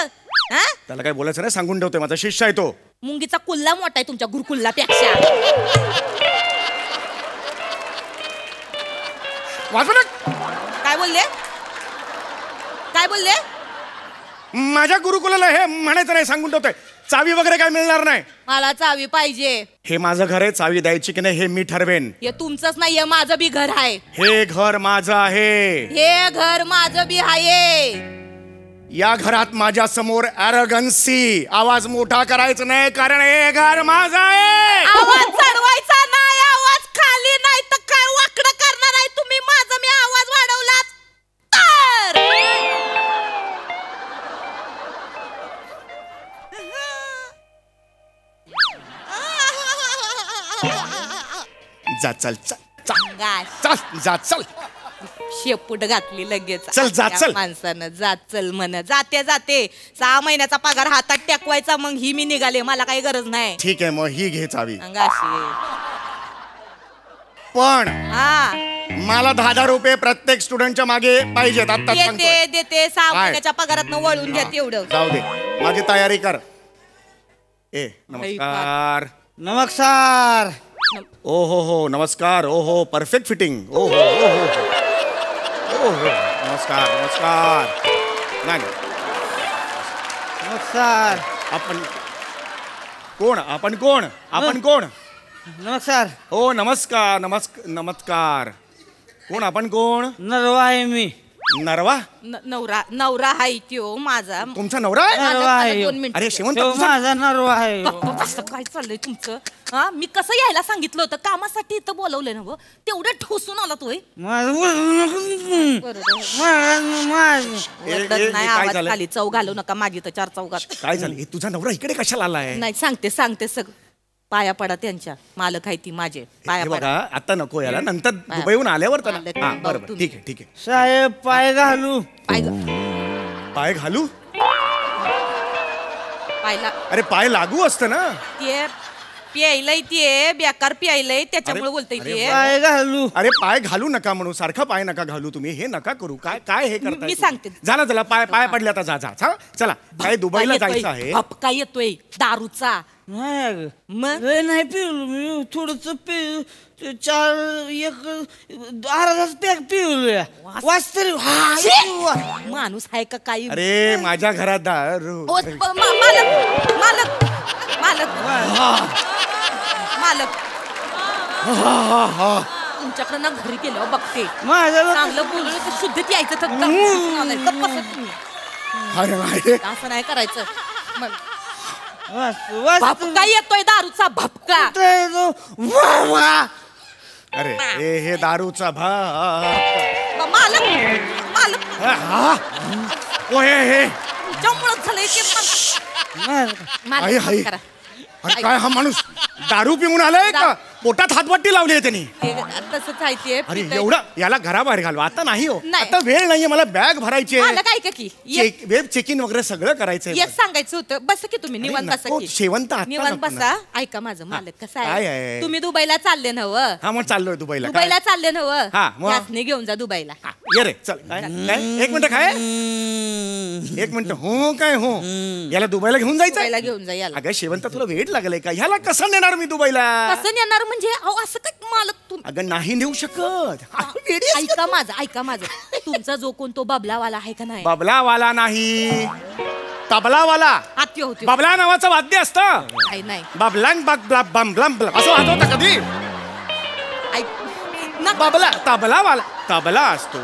त्याला काय बोलायचं नाही, सांगून ठेवतोय, माझा शिष्य आहे तो. मुंगीचा कुल्ला मोठा आहे तुमच्या गुरुकुल्ला पेक्षा. काय बोलले? काय बोलले? माझ्या गुरुकुलाला हे म्हणायचं नाही, सांगून ठेवतोय. चावी वगैरे काय मिळणार नाही. मला चावी पाहिजे. हे माझं घर आहे, चावी द्यायची की नाही हे मी ठरवेन. हे तुमचंच नाही, हे माझं बी घर आहे. हे घर माझं आहे. हे घर माझं बी आहे. या घरात माझ्या समोर ॲरोगन्सी आवाज मोठा करायचं नाही, कारण हे घर माझं आहे. आवाज चढवायचा नाही, आवाज खाली नाही तर काय वाकडं करणार आहे तुम्ही माझं. मी आवाज वाढवला तर जा चल जा चल. शेपूट घातली लगेच. चल जा चल. माणसानं जा चल म्हण. जाते 6 महिन्याचा पगार हातात टेकवायचा, मग ही मी निघाले, मला काही गरज नाही. ठीक आहे, मग ही घे चावी. अंगाशी पण मला 10,000 रुपये प्रत्येक स्टुडंटच्या मागे पाहिजेत आता देते 6 काय? महिन्याच्या पगारात वळून घ्या तेवढं. जाऊ दे माझी तयारी कर. नमस्कार. नमस्कार. ओ हो नमस्कार. ओ हो परफेक्ट फिटिंग. ओ हो नमस्कार नमस्कार. नाही नमस्कार. आपण कोण? नमस्कार. ओ नमस्कार नमस्कार. कोण आपण कोण? नरवा आहे मी. नरवा? नवरा हाय त्यो माझा. तुमचा नवरा आहे? नरवा आहे. 2 मिनिट. अरे शेवंत तो माझा नरवा आहे. असं काय चाललंय तुमचं? हा मी कसं यायला सांगितलं होतं कामासाठी इथं बोलवलं ना व तेवढं ठोसून आला तोय. नाही आवाज खाली चव घालू नका माझी तर 4 चौघात. काय झालं? हे तुझा नवरा इकडे कशाला आलाय? नाही सांगते सगळं. पाया पडा त्यांच्या. मालक आहे ती माझे. पाया हे पडा. बघा आता नको याला नंतर दुबईहून आल्यावर तर मालक, हा बरं, बरोबर ठीक आहे. साहेब पाय घालू. पाय घालू? पायला अरे पाय लागू असतं ना. ते प्यायलंय ते बेकार प्यायलंय त्याच्यामुळे बोलतय ते. पाय घालू. अरे पाय घालू नका म्हणून सारखा पाय नका घालू तुम्ही. हे नका करू. काय हे करताय? मी सांगते. झालं पाय पडले आता जा चला काय दुबईला जायचं आहे. भपका येतोय दारूचा. नाही मग लय नाही पिवलो मी थोडस पिऊ 4 पॅक पिवलं वाच तरी. माणूस आहे का काही? अरे माझ्या घरात दारू. मालक तुमच्याकडे ना घरी गेल्यावर बघते. माझ्या चांगलं बोललं तर शुद्धीत यायचं तर असं नाही करायचं. भपका येतोय दारूचा भपका. अरे हे दारूचा मालक हे तुमच्यामुळं झालंय ते. मालक करा. अरे काय हा माणूस दारू पिऊन आलाय का? पोटात हातवट्टी लावली आहे त्यांनी. तसंच आहे ते. अरे एवढं याला घराबाहेर घालवा. आता नाही हो. नाही. आता वेळ नाहीये मला. बॅग भरायची आहे. मालक ऐका की वेब चेक इन वगैरे सगळं करायचंय. एक सांगायचं होतं. बस की तुम्ही निवांत बसा नको, की. शेवंत आता निवांत नको ना. बसा. ऐका माझं मालक कसं काय आहे आहे? तुम्ही दुबईला चालले नव. हा मग चाललोय दुबईला. दुबईला चालले नव. हा, मग? यासने घेऊन जा दुबईला. ये रे चल. काय 1 मिनिट काय? 1 मिनिट हो काय हो याला दुबईला घेऊन दुबईला जायचं? घेऊन जा याला. अगं शेवंत तुला वेट लागलंय का? ह्याला कसं नेणार मी दुबईला? कसं नेणार म्हणजे अहो असं काय मालक तुम्ही अगं नाही नेऊ शकत. ऐका माझं तुमचा जो कोण तो बबलावाला आहे का नाही? बबलावाला नाही तबलावाला. आत्य होते. बबला नावाचं वाद्य असतं. नाही बबलांग बम असं वाजवतं कधी? बबला तबला असतो.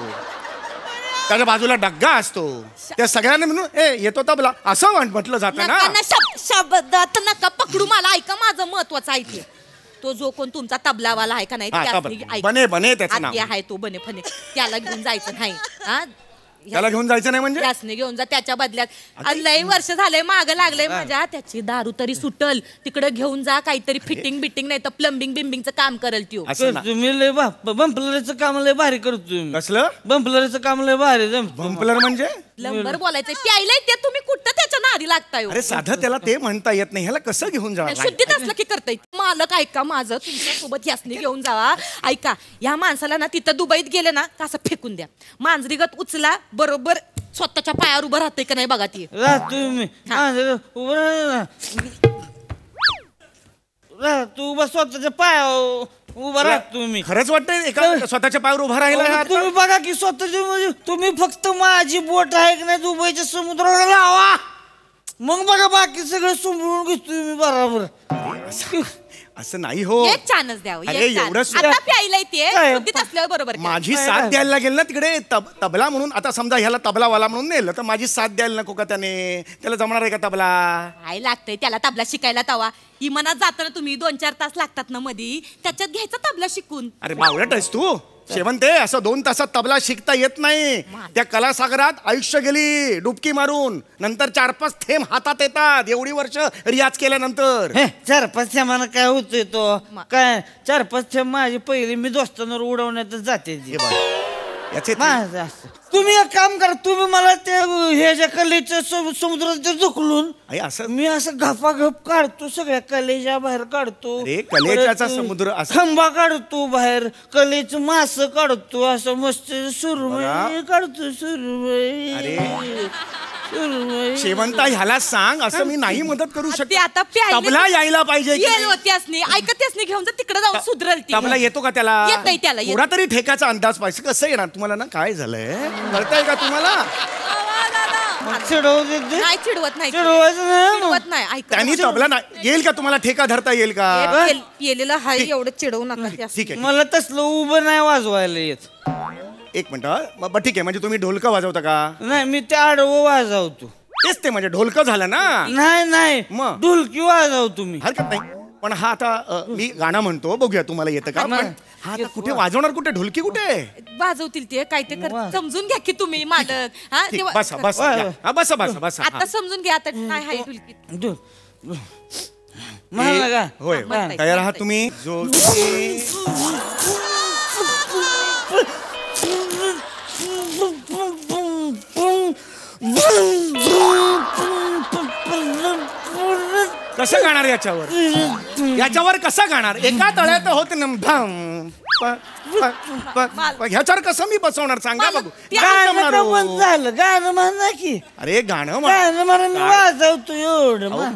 त्याच्या बाजूला डग्गा असतो. त्या सगळ्यांना म्हणून येतो तबला असं म्हटलं जातं ना. शब्दात नका पकडू मला. ऐका माझं महत्वाचं ऐकलं. तो जो कोण तुमचा तबलावाला आहे का नाही बने त्याचं नाव आहे तो बने फने त्याला घेऊन जायचं नाही. त्याला घेऊन जायचं नाही म्हणजे? त्यासने घेऊन जा. त्याच्या बदल्यात लई वर्ष झालंय माग लागलंय माझ्या. त्याची दारू तरी सुटल तिकडे घेऊन जा. काहीतरी फिटिंग बिटिंग नाही तर प्लंबिंग बिंबिंगचं काम करल त्यो. तुम्ही लय बंपलरचं काम लय भारी करतो. कसलं बंपलरचं काम लय भारी. बंपलर म्हणजे? लंबर बोलायचं प्यायलंय ते तुम्ही कुठं त्याच्या नादी लागताय? अरे साधं त्याला ते म्हणता येत नाही. ह्याला कसं घेऊन जावं? शुद्धीत असलं की करता येत. मालक ऐका माझं तुमच्या सोबत यासने घेऊन जावा. ऐका या माणसाला ना तिथं दुबईत गेले ना कसं फेकून द्या. मांजरीगत उचला बरोबर स्वतःच्या पायावर उभं राहते का नाही बघा ती. तुम्ही तू बस स्वतःच्या पायावर उभा राहा. तुम्ही खरंच वाटतंय एका स्वतःच्या पायावर उभा राहिला? तुम्ही बघा की स्वतःच्या म्हणजे तुम्ही फक्त माझी बोट आहे की नाही दुबईच्या समुद्राला लावा. मग बघा बाकी सगळं सांभाळून घेतो मी बरोबर. असं नाही हो. एक चान्स द्यावं. अरे एवढं आता प्यायलाय ते शुद्धीत असल्यावर बरोबर. माझी साथ द्यायला लागेल ना तिकडे. तबला म्हणून आता समजा ह्याला तबलावाला म्हणून नेलं तर माझी साथ द्यायला नको का त्याने? त्याला जमणार आहे का तबला? काय लागतंय त्याला तबला शिकायला तवा? इमानात जाताना तुम्ही 2-4 तास लागतात ना मधी त्याच्यात घ्यायचा तबला शिकून. अरे बावळट आहेस तू शेवंते. असं 2 तासात तबला शिकता येत नाही. त्या कलासागरात आयुष्य गेली डुबकी मारून. नंतर 4-5 थेंब हातात येतात एवढी वर्ष रियाज केल्यानंतर. 4-5 थेंबानं काय होतोय तो? काय 4-5 थेंब माझी पहिली मी दोस्तांवर उडवण्यातच जाते. याचे माझं असं. तुम्ही एक काम करा, तुम्ही मला ते ह्याच्या कलेच्या समुद्राच्या झुकलून असं मी असं घपाघप काढतो, सगळ्या कलेच्या बाहेर काढतो. अरे, कलेच्याचा परत समुद्र असं- खंबा काढतो बाहेर, कलेचं मास काढतो, असं मस्त सुरमई काढतो, सुरमई. अरे. सुरमई. शेवंता ह्याला सांग, असं मी नाही मदत करू ते शकतो. आता प्यायले- तबला यायला पाहिजे की येईल नाही? होत्यासनी ऐकत्यासनी घेऊन जा तिकडे जाऊन सुधरल ती. तबला येतो का त्याला? येतंय त्याला, येत- थोडा तरी ठेकाचा अंदाज पाहिजे. कसं येणार तुम्हाला ना? काय झालंय कळतंय का तुम्हाला? चिडवू देते. नाही चिडवत नाही चिडवायचं नाही. चिडवत नाही ऐक त्यांनी तबला नाही येईल का तुम्हाला? ठेका धरता येईल का? पिलेलं हाय एवढं चिडवू नका त्यासनी. ठीक आहे. मला तसलं उभं नाही वाजवायला येत. एक मिनिट बरं ठीक आहे. म्हणजे तुम्ही ढोलकं वाजवता का? नाही, मी ते आडवं वाजवतो. तेच ते म्हणजे ढोलकं झालं ना. नाही नाही, मग? ढोलकी वाजवतो मी. हरकत नाही. पण हा आता मी गाणं म्हणतो, बघूया तुम्हाला येतं का. पण हा आता कुठे वाजवणार? कुठे ढोलकी कुठे? वाजवतील ते काय ते समजून घ्या की तुम्ही मालक. हा ठीक, तेव्हा- बसा बसा या. हा, बसा बसा बसा आता समजून घ्या आता काय हाय ढुलकीत. म्हणा का? होय म्हणताय, तयार आहात म्हणताय. तुम्ही? जो कसं गाणार याच्यावर? याच्यावर कसं गाणार? एका तळ्यात होत ना भम, ह्याच्यावर कसं मी बसवणार सांगा मला बघू. ते काय गाणं जमणार तर हो? बंद झालं, गाणं म्हणा की. अरे गाणं गाणं म्हणा, मी वाजवतो एवढं म्हण.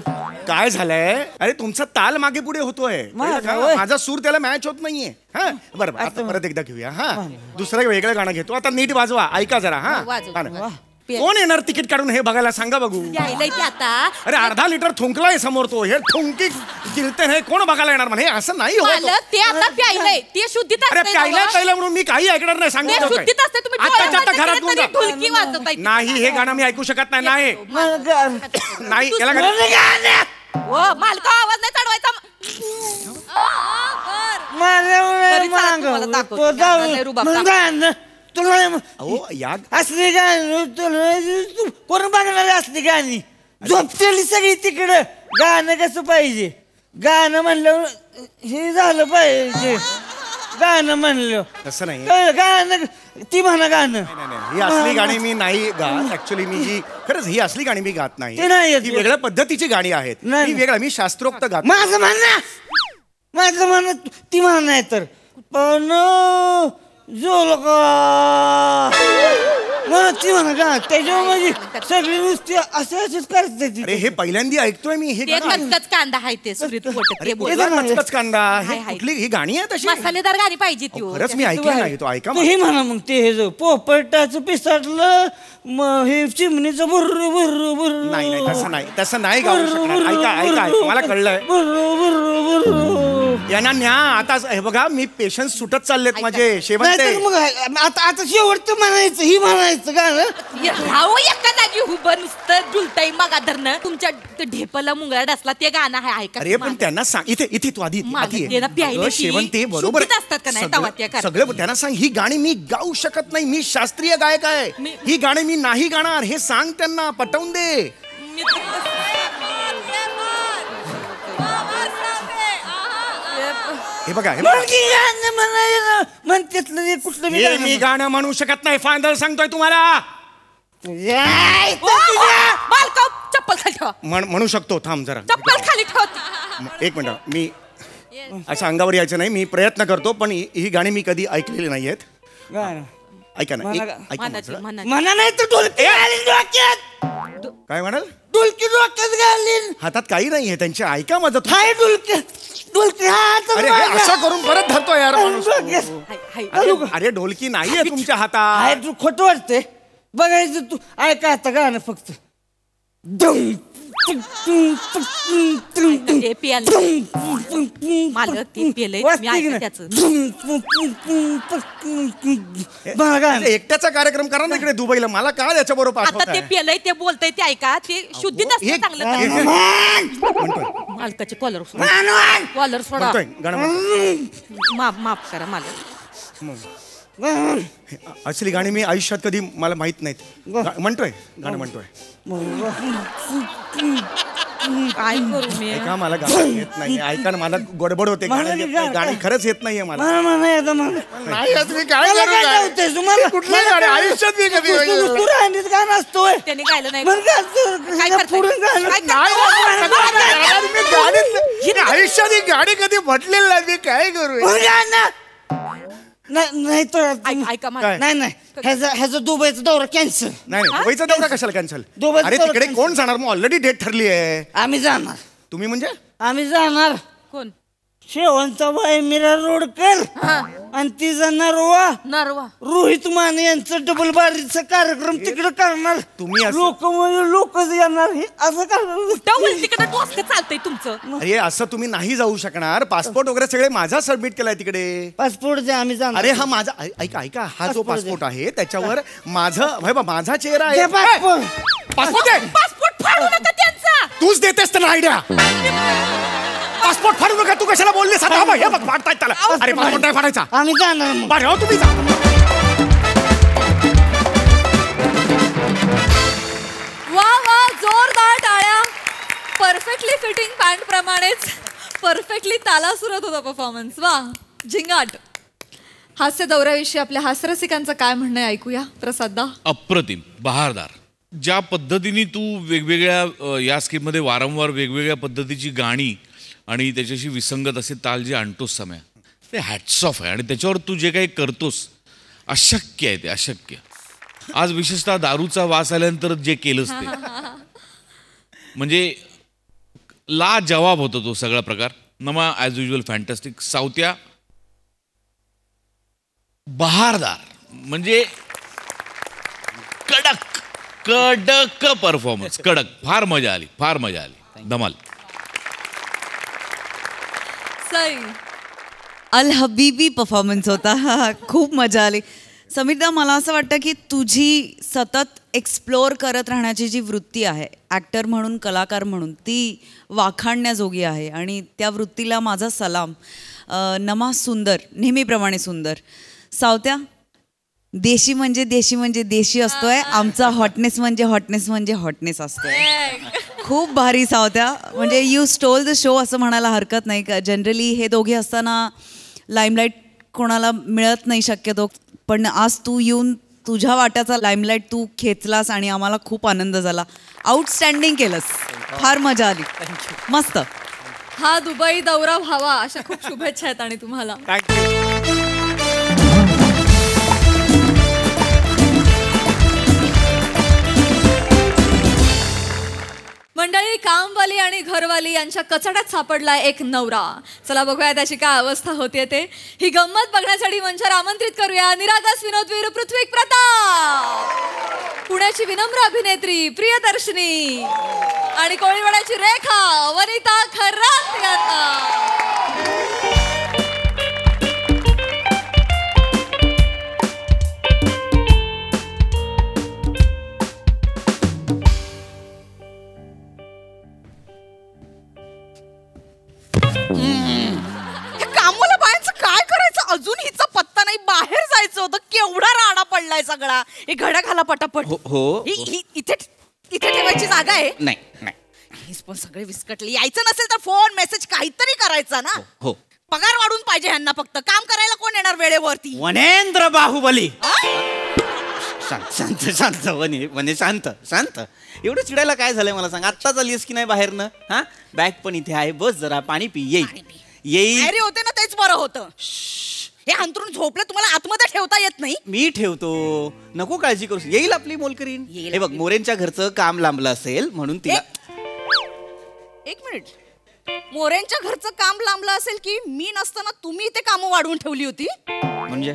काय झालंय? अरे तुमचा ताल मागे पुढे होतोय. माझा कळलं का? होय. माझा सूर त्याला मॅच होत नाहीये. हा बरं आता परत एकदा घेऊया. हा दुसरं वेगळं गाणं घेतो. आता नीट वाजवा, ऐका जरा. हा वाजव, गाणं. वाजव. कोण येणार तिकीट काढून हे बघायला सांगा बघू. यायलाय ते आता अरे अर्धा लिटर थुंकलाय समोर तो. हे थुंकी गिळते हे कोण बघायला येणार? मला हे असं नाही होत. मालक ते आता प्यायलंय ते शुद्धीत अरे असतंय प्यायला ना. प्यायला म्हणून मी काही ऐकणार नाही. ते सांगितलं काय? शुद्धीत असते तुम्ही आत्ताच्या आता डोळ्यामध्ये घरात घेऊन जा. तरी ढोलकी वाजवताय. नाही हे गाणं मी ऐकू शकत नाही. नाही मला गाणं- नाही याला मला गाणं- हो मालका आवाज नाही चढवायचा. माझ्यामुळे बरी चला तुम्हाला मागं दाखवते. तो जाऊ. गाणं लय रुबाब मग गाणं तुला अहो या असली गाणी तुला कोण बघणार असली गाणी? झोपतेली सगळी तिकडं. गाणं कसं पाहिजे? गाणं म्हणलं हे झालं पाहिजे. गाणं म्हणलं तसं नाही. कळलं? गाणं ती म्हणा गाणं. ही असली गाणी मी नाही गात. ऍक्च्युली मी ही खरंच ही असली गाणी मी गात नाही. ते नाही येत. ही वेगळ्या पद्धतीची गाणी आहेत. नाही. मी वेगळा मी शास्त्रोक्त गात. माझं म्हणणं माझं म्हणणं ती म्हणा नाही तर पण झोलका म्हणा ती म्हणा का त्याच्यामध्ये सगळी नुसती असेच करते ती. अरे हे पहिल्यांदा ऐकतोय मी हे ते गाणं. कच्चाच कांदा आहे ते सुरीत पोट अरे ते बोल. कुठला कचकच कांदा हाय, हे हाय. कुठली ही गाणी आहे तशी? मसालेदार गाणी पाहिजे ती हो. खरंच मी ऐकलं नाही. तो ऐका तू हे म्हणा मग ते हे जो पोपटाचं पिसाटलं मग हे चिमणीचं बुर्र बुर्र बुर्र. नाही नाही तसं नाही गाऊ शकणार. ऐका ऐका ऐका मला कळलंय. बुर्र बुर्र बुर्र. यांना न्या आता हे बघा मी पेशन्स सुटत चाललेत माझे. शेवंते नाहीतर मग आता शेवटचं म्हणायचं ही म्हणायचं गाणं. राहू एका जागी उभं नुसतं डुलताय मग धरणं तुमच्या ते ढेपला मुंगळा डसला ते गाणं आहे ऐका. अरे पण त्यांना सांग इथे तू आधी माझं आधी ते ना प्यायला अगं, ती शेवंते बरोबर शुद्धीत असतात का नाही तवा त्या सगळं सगळं त्यांना सांग ही गाणी मी गाऊ शकत नाही. मी शास्त्रीय गायक आहे. मी- ही गाणी मी नाही गाणार हे सांग त्यांना. पटवून दे. मी तर- हे बघा हे बघा. मग की गाणं म्हणायला म्हणतेतलं ते कुठलं बी हे गाणं मी गाणं म्हणू शकत नाही. फायनल सांगतोय तुम्हाला. याय, ओ, ओ, बालका चप्पल खाली ठेवा. म्हणू शकतो. थांब जरा चप्पल खाली ठेवा. एक मिनिट. मी असं अंगावर यायचं नाही. मी प्रयत्न करतो पण ही गाणी मी कधी ऐकलेली नाहीयेत. गाणं ऐका ना मला- ऐका मनाची माझं. मनाची म्हणा नाही तर ढोलकी घालीन डोक्यात. काय म्हणाल? ढोलकी डोक्यात घालीन. हातात काही नाहीये त्यांचे. ऐका माझं तुम्ही. हाय ढोलकी ढोलकी हातात अरे हे माझ्या. असं करून परत धरतो यार माणूस. डोक्यात. हाय, हाय. अरे ढोलकी नाहीये तुमच्या हातात. हाय तू खोटं वाटतंय. बघायचं तू ऐका आता गाणं फक्त. डुम, टुक, टुक, टुक, टुक, टुक, ते पियाला टुक, टुक, मालक ते पियलंय मी वाजते की ऐकलं नाही? त्याचं. डुम, टुक, टुक, टुक, टुक, टुक. बघा गाणं. एकट्याचा कार्यक्रम करा ना इकडे दुबईला. मला का याच्या बरोबर आता ते पाठवताय? पियलंय ते बोलतंय ते ऐका ते शुद्धीत असतं एक- चांगलं एक- चांगलं. म्हणतोय मालकाचे कॉलर सोडा कॉलर सोडा म्हणतोय गाणं म्हणतोय. माफ करा मालक. असली गाणी मी आयुष्यात कधी मला माहित नाहीत. म्हणतोय गाणं म्हणतोय. काय करू मी ऐका मला गाणं येत नाही ऐका ना मला गडबड होते मला गाणं येत नाही नाही. गाणं. गाणी खरंच येत नाहीये मला मला म्हणा येतं मला. नाही येत मी काय मला करू काय काय? नव्हतं तुम्हाला कुठलं गाणं आयुष्यात मी कधी तू राहणीत गाणं असतोय त्यांनी गायलं नाही मग काय काय करताय? पुढे गाणं काय नाही यार, मी गाणीच आयुष्यात ही गाणी कधी म्हटलेली नाही मी काय करू मग गाणं नाही तर ऐका मला नाही ह्याचा दुबईचा दौरा कॅन्सल नाही दुबईचा दौरा कशाला कॅन्सल दुबईचा अरे दौरा तिकडे cancel. कोण जाणार मग ऑलरेडी डेट ठरली आहे आम्ही जाणार तुम्ही म्हणजे आम्ही जाणार कोण शेवंताबाई मीरा रोडकर आणि तिचा नरवा नरवा रोहित माने यांचं डबल बारीचा कार्यक्रम तिकडे करणार तुम्ही असं- लोक येणार हे असं करणार तिकडे डोसकं चालतंय तुमचं अरे असं तुम्ही नाही जाऊ शकणार पासपोर्ट वगैरे सगळे माझा सबमिट केलाय तिकडे पासपोर्ट द्या आम्ही जाणार अरे हा माझा ऐका ऐका हा जो Passport पासपोर्ट आहे त्याच्यावर माझा चेहरा द्या आहे passport. पासपोर्ट आहे पासपोर्ट फाडू नका त्यांचा तूच देतेस त्याला आयडिया पासपोर्ट फाडू नका तू कशाला बोललीस आता हा बघ, हे बघ फाडतायत त्याला अरे पासपोर्ट नाही फाडायचा आम्ही जाणार मग. बरं हो तुम्ही जा वा वा जोरदार टाळ्या. परफेक्टली फिटिंग पॅन्ट प्रमाणेच परफेक्टली ताला सुरत होता परफॉर्मन्स. वा झिंगाट. हास्य दौऱ्याविषयी आपल्या हास्यरसिकांचं काय म्हणणं आहे ऐकूया प्रसादा. अप्रतिम बहारदार. ज्या पद्धतीने तू वेगवेगळ्या या स्किटमध्ये वारंवार वेगवेगळ्या पद्धतीची गाणी आणि त्याच्याशी विसंगत असे ताल जे आणतोस सम्या ते हॅट्स ऑफ आहे आणि त्याच्यावर तू जे काही करतोस अशक्य आहे ते अशक्य. आज विशेषतः दारूचा वास आल्यानंतर जे केलंस ते म्हणजे ला जवाब होतो तो सगळा प्रकार. नमा ॲज युजल फॅन्टॅस्टिक. सावत्या बहारदार म्हणजे कडक कडक परफॉर्मन्स कडक. फार मजा आली फार मजा आली धमाल. सई. अल हबीबी परफॉर्मन्स होता. खूप मजा आली. समीरदा मला असं वाटतं की तुझी सतत एक्सप्लोअर करत राहण्याची जी वृत्ती आहे ॲक्टर म्हणून कलाकार म्हणून ती वाखाणण्याजोगी आहे आणि त्या वृत्तीला माझा सलाम. नमा सुंदर नेहमीप्रमाणे सुंदर. सावत्या देशी म्हणजे देशी म्हणजे देशी असतोय. आमचा हॉटनेस म्हणजे हॉटनेस म्हणजे हॉटनेस असतोय. खूप भारी सावत्या. म्हणजे यू स्टोल द शो असं म्हणायला हरकत नाही का. जनरली हे दोघे असताना लाईमलाईट कोणाला मिळत नाही शक्यतो पण आज तू येऊन तुझ्या वाट्याचा लाईमलाईट तू खेचलास आणि आम्हाला खूप आनंद झाला. आउटस्टँडिंग केलंस. फार मजा आली. मस्त. हा दुबई दौरा व्हावा अशा खूप शुभेच्छा आहेत आणि तुम्हाला. मंडळी कामवाली आणि घरवाली यांच्या कचाट्यात सापडलाय एक नवरा. चला बघूया त्याची काय अवस्था होते ते. ही गंमत बघण्यासाठी मंचावर आमंत्रित करूया निरागस विनोदवीर पृथ्वी प्रताप, पुण्याची विनम्र अभिनेत्री प्रियदर्शनी आणि कोळीवाड्याची रेखा वनिता खरात यांना. कामाला बायांचं काय करायचं अजून हिचा पत्ता नाही. बाहेर जायचं होतं केवढा राडा पडलाय सगळा. हे घड्या घाला पटापट. इथे ठेवायची जागा आहे नाही नाही हीच पण सगळे विस्कटले. यायचं नसेल तर फोन मेसेज काहीतरी करायचा ना. हो पगार वाढून पाहिजे ह्यांना. फक्त काम करायला कोण येणार वेळेवरती. वनेंद्र बाहुबली. शांत शांत शांत वने वने शांत शांत. एवढं चिडायला काय झालंय मला सांग. आत्ताच आलीस की नाही बाहेरनं. हा बॅग पण इथे आहे. बस जरा पाणी पी. येईल अरे होते ना तेच बरं होतं. हे अंतरून झोपलं तुम्हाला आतमध्ये ठेवता येत नाही. मी ठेवतो नको काळजी करू. येईल आपली मोलकरीण. हे बघ मोरेंच्या घरचं काम लांबलं असेल म्हणून तिला. एक मिनिट. मोरेंच्या घरचं काम लांबलं असेल की मी नसताना तुम्ही इथे कामं वाढवून ठेवली होती. म्हणजे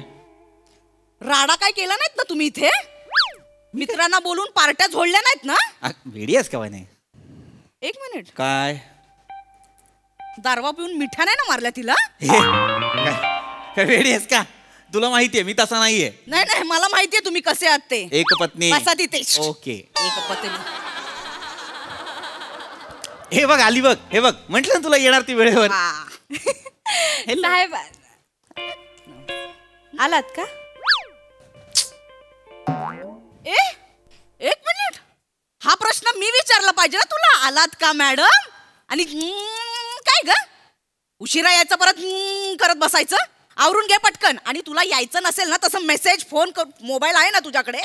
राडा काय केला नाहीत ना तुम्ही इथे. मित्रांना बोलून पार्ट्या झोडल्या नाहीत ना. वेडी आहेस का नाही. एक मिनिट. काय दारवा पिऊन मिठा नाही ना मारल्या तिला. काय वेडी आहेस का. तुला माहितीये मी तसा नाहीये. नाही नाही मला माहितीये तुम्ही कसे आहात ते. एक पत्नी. बसा तिथे. ओके. एक पत्नी. हे बघ आली बघ. हे बघ म्हंटल ना तुला येणार ती वेळेवर. साहेब आलात का. एक मिनिट. हा प्रश्न मी विचारला पाहिजे ना तुला. आलात का मॅडम? आणि काय ग उशिरा यायचं परत करत बसायचं? आवरून घे पटकन. आणि तुला यायचं नसेल ना तसं मेसेज फोन कर, मोबाईल आहे ना तुझ्याकडे,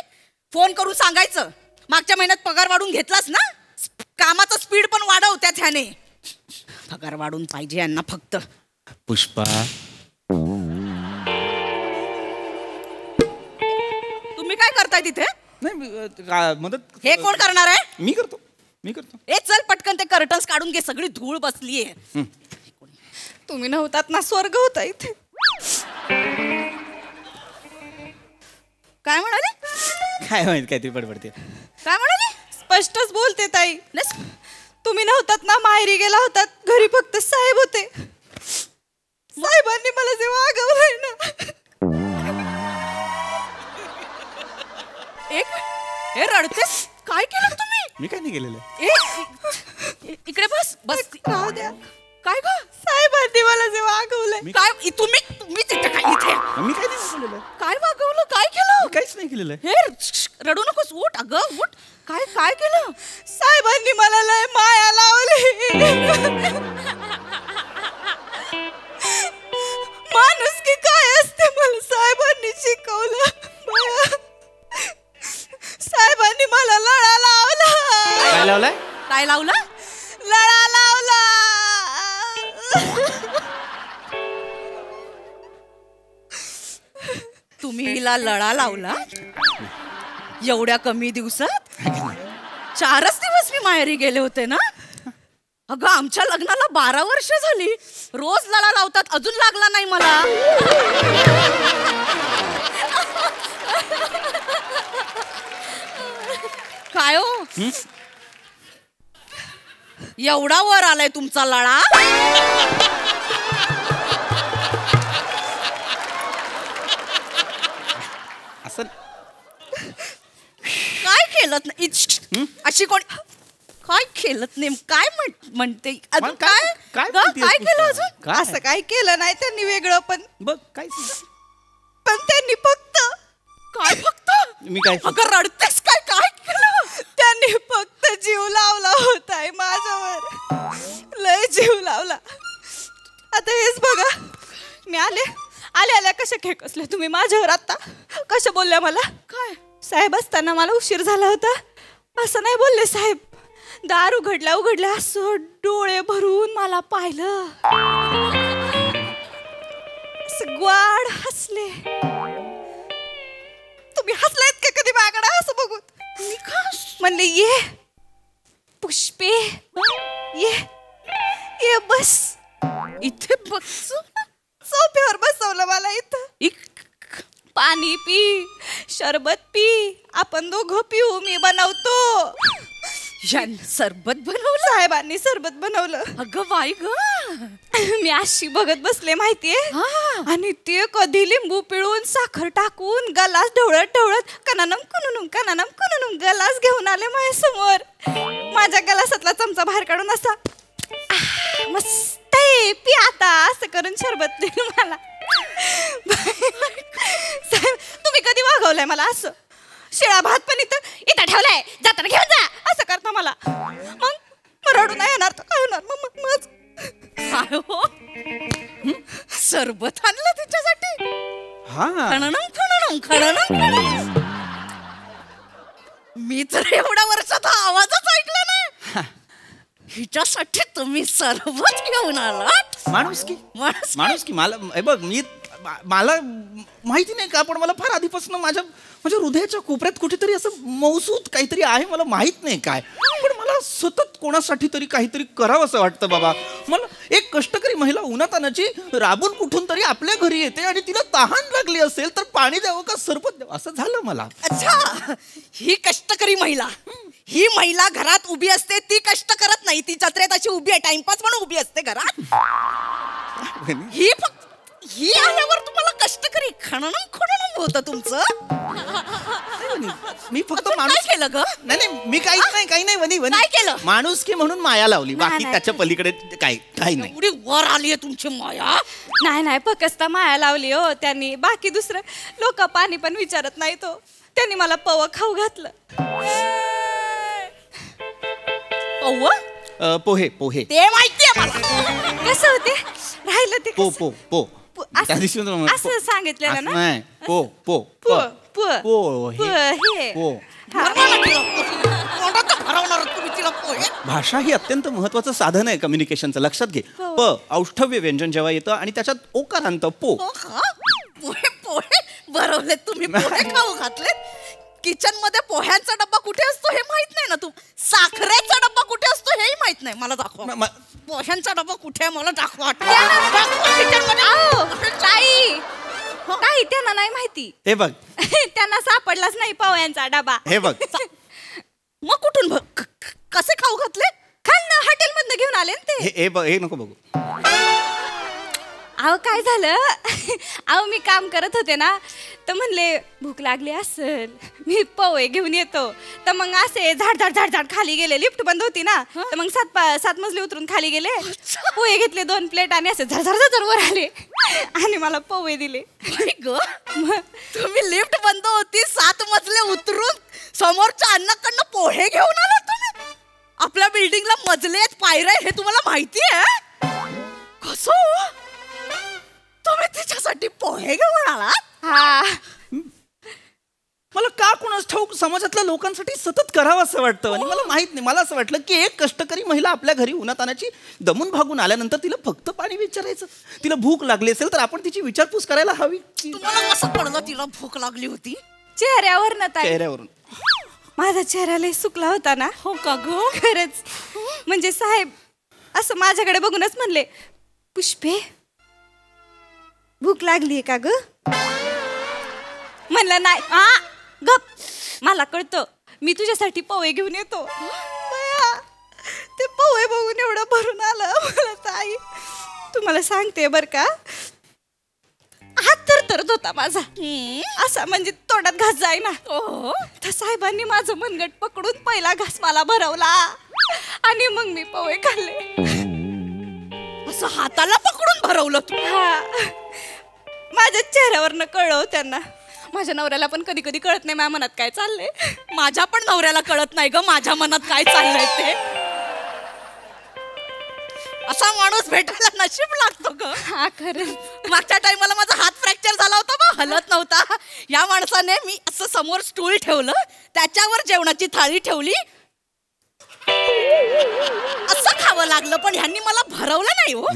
फोन करून सांगायचं. मागच्या महिन्यात पगार वाढून घेतलास ना, कामाचा स्पीड पण वाढव त्या ह्याने. पगार वाढून पाहिजे यांना फक्त. पुष्पा तुम्ही काय करताय तिथे? नाही मदत. हे कोण करणार आहे? मी करतो. ए चल पटकन ते कर्टन्स काढून घे, सगळी धूळ बसलीये. तुम्ही नव्हतात ना, स्वर्ग होता इथे. काय म्हणाली? काय माहित काय ती बडबडते. काय म्हणाली? स्पष्टच बोलते ताई. तुम्ही नव्हतात ना, माहेरी गेला होतात, घरी फक्त साहेब होते. साहेबांनी मला जे वागवलंय ना. हे रडतेस? काय केलं तुम्ही? मी काय नाही केलेलं. इकडे बस बस. राहू द्या. काय ग? साहेबांनी मला जे वागवलंय. काय तुम्ही तिथे काय इथे? मी काय नाही केलेलं. काय वागवलं? काय केलं? काहीच नाही केलेलं. हे रडू नकोस, उठ अगं उठ. काय केलं? साहेबांनी मला लय माया लावली. माणूस की काय असते मला साहेबांनी शिकवलं. साहेबांनी मला लळा लावला. काय लावलाय? काय लावलं? लळा लावला. तुम्ही हिला लळा लावला एवढ्या कमी दिवसात? 4च दिवस मी माहेरी गेले होते ना. अगं आमच्या लग्नाला 12 वर्ष झाली. रोज लळा लावतात, अजून लागला नाही मला. काय हो एवढा वर आलाय तुमचा लळा? असं काय केलं अशी कोण? काय केलं नेम? काय म्हणते अजून? काय काय केलं अजून? असं काय केलं नाही त्यांनी वेगळं, पण बघ काय त्यांनी फक्त. काय फक्त? मी काय अगं रडतेस काय? काय केलं त्यांनी? फक्त जीव लावला होताय माझ्यावर, लय जीव लावला. आता हेच बघा, मी आल्या कशा खेकसले तुम्ही माझ्यावर. आता कशा बोलल्या मला? काय? साहेब असताना मला उशीर झाला होता असं नाही बोलले साहेब. दार उघडल्या असं डोळे भरून मला पाहिलं, ग्वाड हसले. तुम्ही हसलायत का कधी माझ्याकडे असं बघून? मी का म्हणले ये पुष्पे, ये बस इथे बस. सोफ्यावर बसवलं मला इथं. पाणी पी, शरबत पी, आपण दोघं पिऊ, मी बनवतो. सरबत बनवलं? साहेबांनी सरबत बनवलं. अगं बाई ग. मी अशी बघत बसले माहितीये, आणि ते कधी लिंबू पिळून साखर टाकून गलास ढवळत कनानम कुनुनुम गलास घेऊन आले माझ्या समोर. माझ्या गलासातला चमचा बाहेर काढून असा मस्त आहे पी आता असं करून शरबत दिलं मला. साहेब तुम्ही कधी वागवलंय मला असं? शिळा भात पण इथं ठेवलाय, जाताना घेऊन जा असं करता मला. मग रडू नाही येणार तर काय होणार? काय हो सरबत आणलं तिच्यासाठी? खणणम. मी तर एवढ्या वर्षात आवाजच ऐकला नाही. हिच्यासाठी तुम्ही सरबत घेऊन आलात? माणूस की मला बघ, मला माहिती नाही का, पण मला फार आधीपासून माझ्या हृदयाच्या कोपऱ्यात कुठेतरी असं मौसूद काहीतरी आहे, मला माहित नाही काय, पण मला सतत कोणासाठी तरी काहीतरी करावं असं वाटतं बाबा. मला एक कष्टकरी महिला उन्हातानाची राबून कुठून तरी आपल्या घरी येते आणि तिला तहान लागली असेल तर पाणी द्यावं का सरबत द्यावं असं झालं मला. अच्छा, ही कष्टकरी महिला, ही महिला घरात उभी असते, ती कष्ट करत नाही, ती जत्रेत अशी उभी आहे, टाइमपास म्हणून उभी असते घरात. ही आल्यावर तुम्हाला कष्टकरी खणणम होतं तुमचं. मी फक्त काय केलं ग? नाही मी काही नाही वनी काय केलं? माणुसकी म्हणून माया लावली, बाकी त्याच्या पलीकडे काही नाही. एवढी वर आलीये तुमची माया. नाही फक्त माया लावली हो त्यांनी, बाकी दुसरं लोक पाणी पण विचारत नाही. तो त्यांनी मला पव खाऊ घातलं. पव? पोहे पोहे. ते माहितीये मला. कसं होते राहिलं ते पो कसं? पो पो असं- त्या दिवशी तुला म्हणलं, असं सांगितलेलं असं ना? नाही. पो पो पो पो पो पो पो हे पो. भाषा ही अत्यंत महत्वाचं साधन आहे कम्युनिकेशनचं, लक्षात घे. प औष्ठव्य व्यंजन जेव्हा येतं आणि त्याच्यात ओकारांत पो. पोहे पोहे भरवलेत तुम्ही. पोहे खाऊ घातलेत. किचन मध्ये पोह्यांचा डब्बा कुठे असतो हे माहित नाही ना तू. साखरेचा डब्बा कुठे असतो हेही माहित नाही. मला दाखव. पोह्यांचा डब्बा कुठे आहे मला दाखवा. ताई त्यांना नाही माहिती. हे बघ त्यांना सापडलाच नाही पोह्यांचा डबा. हे बघ मग कुठून कसे खाऊ घातले? खालनं हॉटेल मधनं घेऊन आले ना ते. हे बघ हे नको बघू. अहो काय झालं, अहो मी काम करत होते ना, तर म्हणले भूक लागली असेल, मी पोहे घेऊन येतो. तर मग असे झाड झाड झाड झाड खाली गेले. लिफ्ट बंद होती ना, तर मग 7 मजले उतरून खाली गेले. पोहे घेतले 2 प्लेट आणि असे झर झर झर वर आले आणि मला पोहे दिले. ग तुम्ही लिफ्ट बंद होती 7 मजले उतरून समोरच्या अन्नाकडनं पोहे घेऊन आला तुम्ही? आपल्या बिल्डिंगला मजले आहेत, पायऱ्या आहेत, हे तुम्हाला माहिती आहे? कसं तुम्ही तिच्यासाठी पोहे घेऊन आला? हा मला का कोणाच ठाऊक समाजातल्या लोकांसाठी सतत करावं असं वाटतं आणि मला माहित नाही. मला असं वाटलं की एक कष्टकरी महिला आपल्या घरी उन्हातानाची दमून भागून आल्यानंतर तिला फक्त पाणी विचारायचं. तिला भूक लागली असेल तर आपण तिची विचारपूस करायला हवी. तुम्हाला कसं कळलं तिला भूक लागली होती? चेहऱ्यावर ना ताई, चेहऱ्यावरून. माझा चेहरा लय सुकला होता ना. हो का ग? खरंच. म्हणजे साहेब असं माझ्याकडे बघूनच म्हणले, पुष्पे भूक लागलीये का ग? म्हणलं नाही. गप, मला कळतं, मी तुझ्यासाठी पोहे घेऊन येतो. बया, ते पोहे बघून एवढं भरून आलं मला ताई. तुम्हाला सांगते बर का, हात तरतरत होता माझा असा, म्हणजे तोंडात घास जाय ना. तर साहेबांनी माझं मनगट पकडून पहिला घास मला भरवला आणि मग मी पोहे खाल्ले. असं हाताला पकडून भरवलं तू? हा, माझ्या चेहऱ्यावरनं कळलं त्यांना. माझ्या नवऱ्याला पण कधी कधी कळत नाही माझ्या मनात काय चाललंय. माझ्या पण नवऱ्याला कळत नाही ग माझ्या मनात काय चाललंय ते. असा माणूस भेटायला नशीब लागतो ग. हा खरं. मागच्या टाइमला माझा हात फ्रॅक्चर झाला होता मग हलत नव्हता. या माणसाने मी असं समोर स्टूल ठेवलं, त्याच्यावर जेवणाची थाळी ठेवली, असं खावं लागलं, पण ह्यांनी मला भरवलं नाही हो.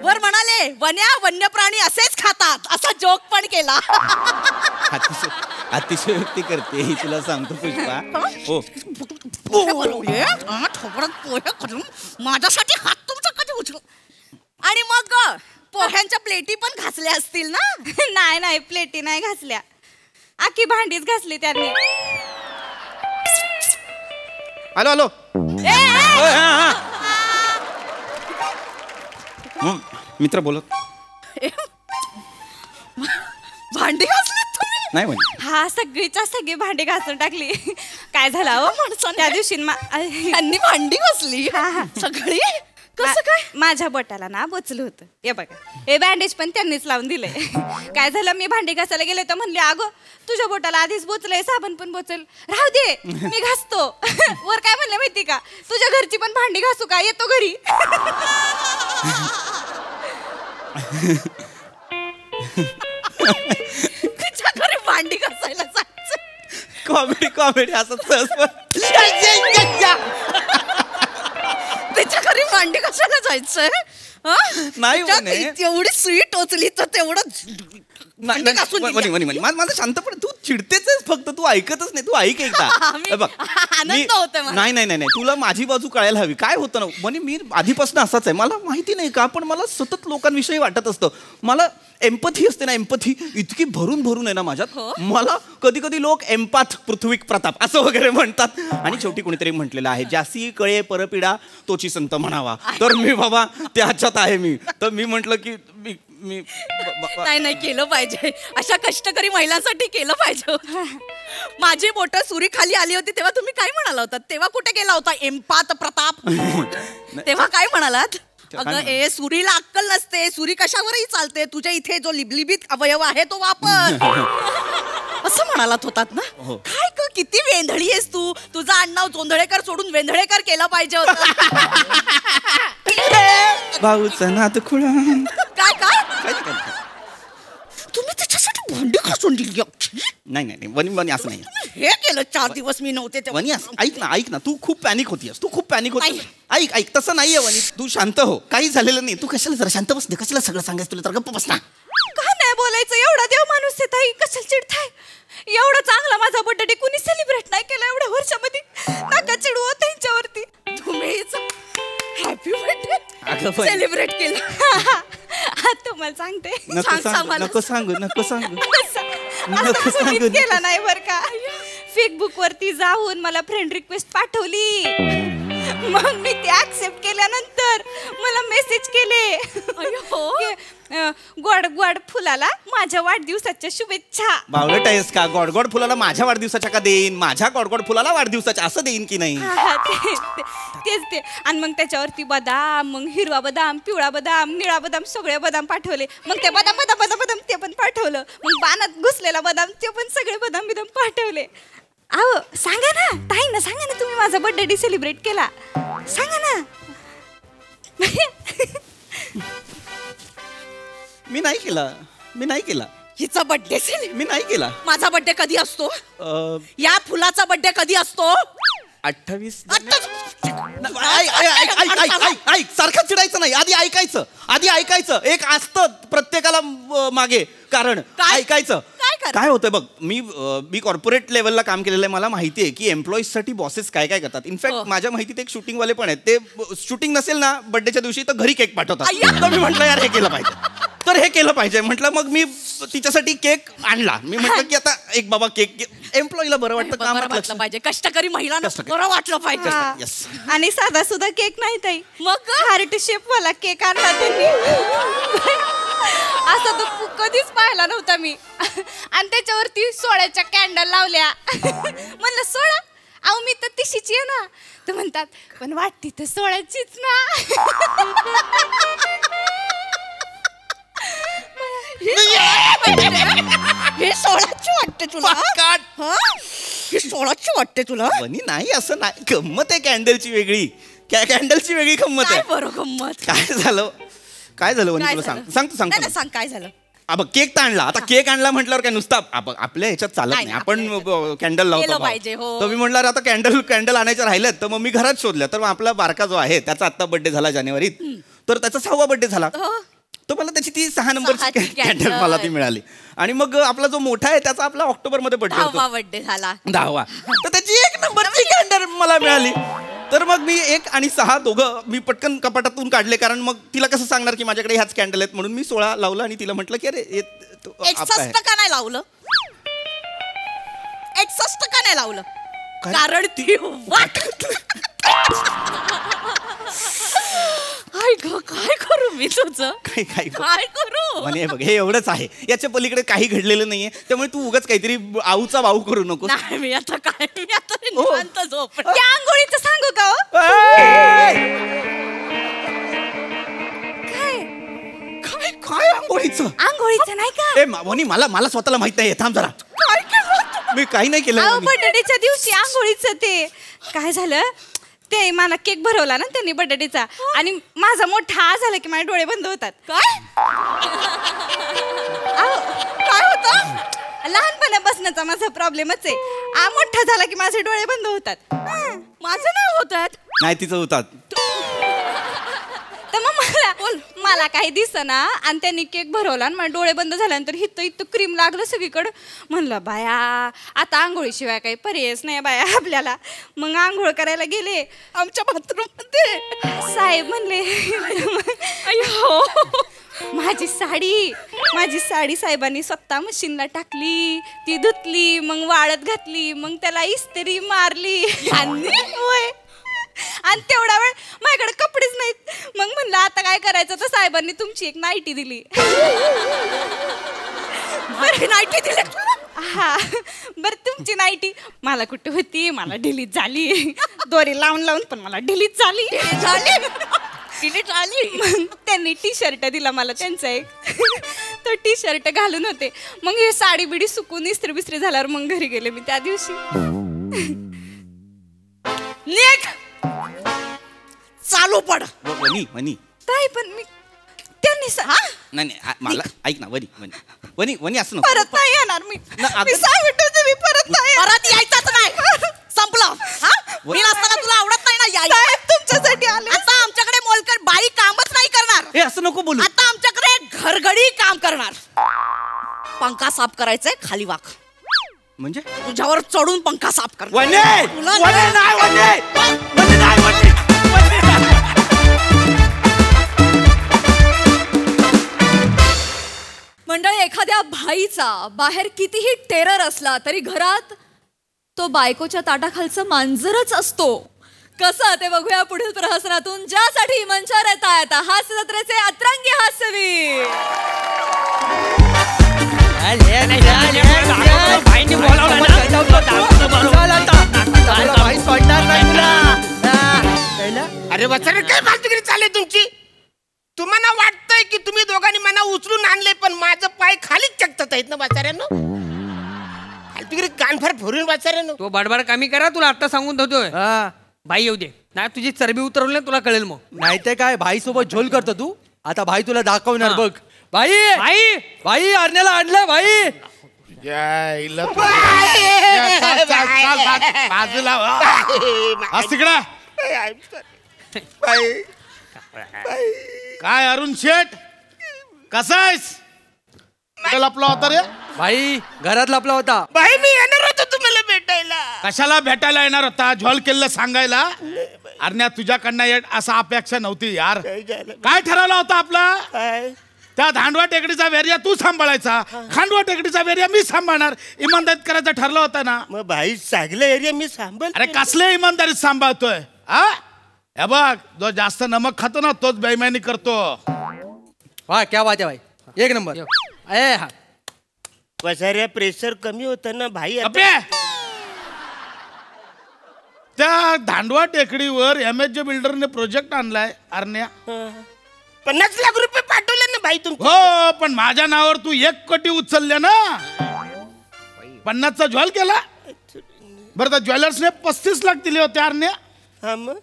वर म्हणाले वन्य प्राणी असेच खातात, असा जोक पण केला. अतिशयोक्ती करते ही, तुला सांगतो पुष्पा. हो माझ्यासाठी हात तुमचा कधी उचलू. आणि मग पोह्यांच्या प्लेटी पण घासल्या असतील ना? नाही नाही, प्लेटी नाही घासल्या, आखी भांडीच घासली त्यांनी. Hello hello. मित्र बोलत भांडी घासली तुम्ही? नाही म्हणे. हा, सगळीच्या सगळी भांडी घासून टाकली. काय झालं हो माणसाने त्या दिवशी त्यांनी भांडी घासली सगळी? कसं काय? माझ्या बोटाला ना बोचलं होतं. हे बघा, हे बँडेज पण त्यांनीच लावून दिले. काय झालं, मी भांडी घासायला गेले तर म्हणले, अगं तुझ्या बोटाला आधीच बोचलंय, साबण पण बोचल, राहू दे मी घासतो. वर काय म्हणले माहिती का, तुझ्या घरची पण भांडी घासू का, येतो घरी. तिच्या घरी भांडी घासायला जायचं. कॉमेडी असं त्याच्या घरी भांडी कशाला जायचंय? नाही म्हणे. एवढी स्वीट टोचली तर तेवढं माझं शांतपणे, तू चिडतेच फक्त, तू ऐकतच नाही. तू ऐक एकदा. आनंद होतोय मला. नाही नाही नाही, तुला माझी बाजू कळायला हवी. काय होतं ना, म्हणजे मी आधीपासून असाच आहे, मला माहिती नाही का, पण मला सतत लोकांविषयी वाटत असतं. मला एम्पथी असते ना, एम्पथी इतकी भरून भरून आहे ना माझ्यात. मला कधी कधी लोक एम्पाथ पृथ्वीक प्रताप असं वगैरे म्हणतात. आणि शेवटी कोणीतरी म्हटलेलं आहे, जासी कळे परपिडा तोची संत म्हणावा. तर मी बाबा त्याच्यात आहे मी. तर मी म्हटलं की मी नाही केलं पाहिजे, अशा कष्टकरी महिलांसाठी केलं पाहिजे. माझी बोटं सुरी खाली आली होती तेव्हा तुम्ही काय म्हणाला होता? तेव्हा कुठे गेला होता एम्पात प्रताप? तेव्हा काय म्हणालात? अगं सुरीला अक्कल नसते, सुरी कशावरही चालते, तुझ्या इथे जो लिबलिबीत अवयव आहे तो वापर, असं म्हणालात होतात ना. काय किती वेंधळी आहेस तू. तुझं आडनाव जोंधळेकर सोडून वेंधळेकर केलं पाहिजे होतं. भाऊचा नाद खुळा. काय काय तुम्ही त्याच्यासाठी भांडी घासून दिली. नाही वनी असं नाही. हे केलं 4 दिवस मी नव्हते तेव्हा. वनी ऐक ना तू खूप पॅनिक होतीयस. ऐक तसं नाहीये वनी. तू शांत हो. काही झालेलं नाही. तू कशाला जरा शांत बस. कशाला सगळं सांगायचं तुला. तर गप्प बस ना. का नाही बोलायचं. एवढा देव माणूस आहे ताई. कशाला चिडताय. एवढा चांगला माझा बर्थडे कुणी सेलिब्रेट नाही केला एवढ्या वर्षामध्ये. नका चिडू हो त्यांच्यावरती. तुम्हीच हॅपी बर्थडे सेलिब्रेट केलं. तुम्हाला सांगते. नको सांगू. केला नाही बर का. फेसबुक वरती जाऊन मला फ्रेंड रिक्वेस्ट पाठवली. मग मी ते ऍक्सेप्ट केल्यानंतर मला मेसेज केले गोड गोड फुलाला माझ्या वाढदिवसाच्या शुभेच्छा. बावळट आहेस का. गोड फुलाला माझ्या वाढदिवसाच्या का देईन. माझ्या गोड फुलाला वाढदिवसाच्या असं देईन की नाही. तेच ते. आणि मग त्याच्यावरती बदाम, मग हिरवा बदाम, पिवळा बदाम, निळा बदाम सगळे बदाम पाठवले. मग ते बदाम ते पण पाठवलं. मग बाणात घुसलेला बदाम ते पण सगळे बदाम पाठवले. अहो सांगा ना ताई ना, सांगा ना तुम्ही माझा बर्थडे सेलिब्रेट केला. सांगा ना. मी नाही केला. हिचा बर्थडे मी नाही केला. माझा बर्थडे कधी असतो. या फुलाचा बर्थडे कधी असतो. 28. ऐक सारखं चिडायचं नाही. आधी ऐकायचं. एक असतं प्रत्येकाला मागे कारण. ऐकायचं. काय होतं बघ. मी कॉर्पोरेट लेवलला काम केलेलं आहे. मला माहिती आहे की एम्प्लॉईजसाठी बॉसेस काय करतात. इनफॅक्ट माझ्या माहितीत एक शूटिंग वाले पण आहेत. ते शूटिंग नसेल ना बर्थडेच्या दिवशी तर घरी केक पाठवतात. तर मी म्हटलं यार हे केलं पाहिजे. म्हटलं मग मी तिच्यासाठी केक आणला. मी म्हटलं की आता एक बाबा केक एम्प्लॉईला बरं वाटतं. कामात लक्ष पाहिजे. कष्टकरी महिलांना बरं वाटलं पाहिजे. आणि साधा सुद्धा केक नाही ताई. मग हार्ट शेप वाला केक आणला त्यांनी. असं तो कधीच पाहिला नव्हता मी. आणि त्याच्यावरती सोळ्याच्या कॅन्डल लावल्या. म्हणलं 16. अहो मी तर तिशीची आहे ना. तर म्हणतात पण वाटती तर 16चीच ना. हे 16ची वाटते तुला. हे 16ची वाटते तुला. वनी नाही असं नाही. गंमत आहे कॅन्डलची वेगळी. कॅन्डलची वेगळी गंमत आहे. बरं गंमत. काय झालं वनी तुला सांगतो. सांग काय झालं. केक तर आणला. आता केक आणला म्हटल्यावर काय नुसता आपल्या ह्याच्यात चालत नाही. आपण कॅन्डल लावतो पाहिजे. हो. तर मी म्हटलं आता कॅन्डल आणायचं राहिलं. तर मग मी घरात शोधलं. तर मग आपला बारका जो आहे त्याचा आत्ता बर्थडे झाला जानेवारीत. तर त्याचा 6वा बर्थडे झाला. तर मला त्याची ती 6 नंबरची कॅन्डल मला ती मिळाली. आणि मग आपला जो मोठा आहे त्याचा आपला ऑक्टोबरमध्ये बर्थडे होतो. बर्थडे झाला 10वा. तर त्याची 1 नंबरची कॅन्डल मला मिळाली. तर मग मी 1 आणि 6 दोघं मी पटकन कपाटातून काढले. कारण मग तिला कसं सांगणार की माझ्याकडे ह्याच कॅन्डल आहेत. म्हणून मी 16 लावलं आणि तिला म्हटलं की अरे 61 का नाही लावलं. 61 का नाही लावलं. कारण ती काय करू मी तुझं. काय करू. म्हणे बघ हे एवढंच आहे. याच्या पलीकडे काही घडलेलं नाहीये. त्यामुळे तू उगाच काहीतरी आऊचा भाऊ करू नको. मी आता निवांत झोप. त्या आंघोळीचं सांगू का. काय आंघोळीचं नाही का. वनी मला स्वतःला माहित नाही. थांब जरा. मी काही नाही केलं. बर्थडेच्या दिवशी आंघोळीचं ते काय झालं. ते मला केक भरवला ना त्यांनी बटाट्याचा. आणि माझा मोठा झाला की माझे डोळे बंद होतात. काय होतं. लहानपणापासूनचा माझा प्रॉब्लेमच आहे. मोठा झाला की माझे डोळे बंद होतात. माझं नाही होतात. नाही तिचं होतात. तर मग मला काही दिसना. आणि त्यांनी केक भरवला आणि माझे डोळे बंद झाल्यानंतर इथं क्रीम लागलं सगळीकडं. म्हणलं बाया आता आंघोळीशिवाय काही पर्यायच नाही बाया आपल्याला. मग आंघोळ करायला गेले आमच्या बाथरूम मध्ये. साहेब म्हणले माझी साडी साहेबांनी स्वतः मशीनला टाकली. ती धुतली मग वाळत घातली. मग त्याला इस्त्री मारली. होय. आणि तेवढा वेळ माझ्याकडे कपडेच नाहीत. मग म्हणलं आता काय करायचं. तर साहेबांनी तुमची एक नाईटी दिली. नाईटी दिली. हा बरं तुमची नाईटी मला कुठे होती. मला डिलीट झाली. दोरी लावून पण मला डिलीट झाली. मग त्यांनी टी-शर्ट दिला मला त्यांचा एक. तो टी-शर्ट घालून होते. मग हे साडी बिडी सुकून इस्त्री बिस्त्री झाल्यावर मग घरी गेले मी त्या दिवशी. नीट चालू पड. वनी वनी ताई पण मी त्यांनी नाही नाही मला ऐक ना वनी वनी वनी वनी असं नको. परत नाही येणार मी ना, आता- मी सांगतो मी परत नाही येणार. परत यायचंच नाही. संपलं. हा मी नसताना तुला आवडत नाही ना यायला. साहेब तुमच्यासाठी आले. आता आमच्याकडे मोलकर बाई कामच नाही करणार. हे असं नको बोलू. आता आमच्याकडे घरगडी काम करणार. पंखा साफ करायचंय खाली वाक. म्हणजे तुझ्यावर चढून पंखा साफ कर. वने तुला वने नाही वने वने नाही वने वने नाही. मंडळी, एखाद्या भाईचा बाहेर कितीही टेरर असला तरी घरात तो बायकोच्या ताटाखालचं मांजरच असतो. कसं ते बघूया पुढील प्रहसनातून, ज्यासाठी मंचावर येतायत हास्य जत्रेचे अतरंगी हास्यवीर. अरे वचन काय फालतूगिरी चालली तुमची. तुम्हाला वाटतंय की तुम्ही दोघांनी मला उचलून आणले, पण माझं पाय खालीच चकतात आहेत ना वाचाऱ्यानं. फालतूगिरी कानफार फोडून वाचाऱ्यानं. तो बडबड कमी करा, तुला आता सांगून ठेवतोय. भाई येऊ दे. नाही तुझी चरबी उतरवली तुला कळेल मग. नाही ते काय भाई सोबत झोल करतो तू. आता भाई तुला दाखवणार बघ. भाई भाई भाई अरण्याला आणलं भाई. तिकडा काय अरुण शेठ कसा आहेस? कुठे लपला होता रे? भाई घरात लपला होता. बाई मी येणार होतो तुम्हाला भेटायला. कशाला भेटायला येणार होता? झोल केलं सांगायला. अरण्या तुझ्याकडनं असा अपेक्षा नव्हती यार. काय ठरवला होता आपला? त्या धांडवा टेकडीचा वेरिया तू सांभाळायचा, खांडवा टेकडीचा वेरिया मी सांभाळणार. इमानदारीत करायचं ठरलं होतं ना. मग भाई सागलं एरिया मी सांभाळ. अरे कसले इमानदारीत सांभाळतोय? हे बघ, जो जास्त नमक खातो ना तोच बेईमानी करतो. वा क्या बात आहे भाई, एक नंबर. वसाऱ्या प्रेशर कमी होतं ना भाई. अबे त्या धांडवा टेकडीवर MHJ बिल्डरने प्रोजेक्ट आणलाय अरण्या. 50 लाख रुपये पाठवले ना भाई तुमचे. हो, पण माझ्या नावावर तू 1 कोटी उचलल्या ना. 50चा झोल केला. बरं, तर ज्वेलर्सने 35 लाख दिले होते अरण्या. हा मग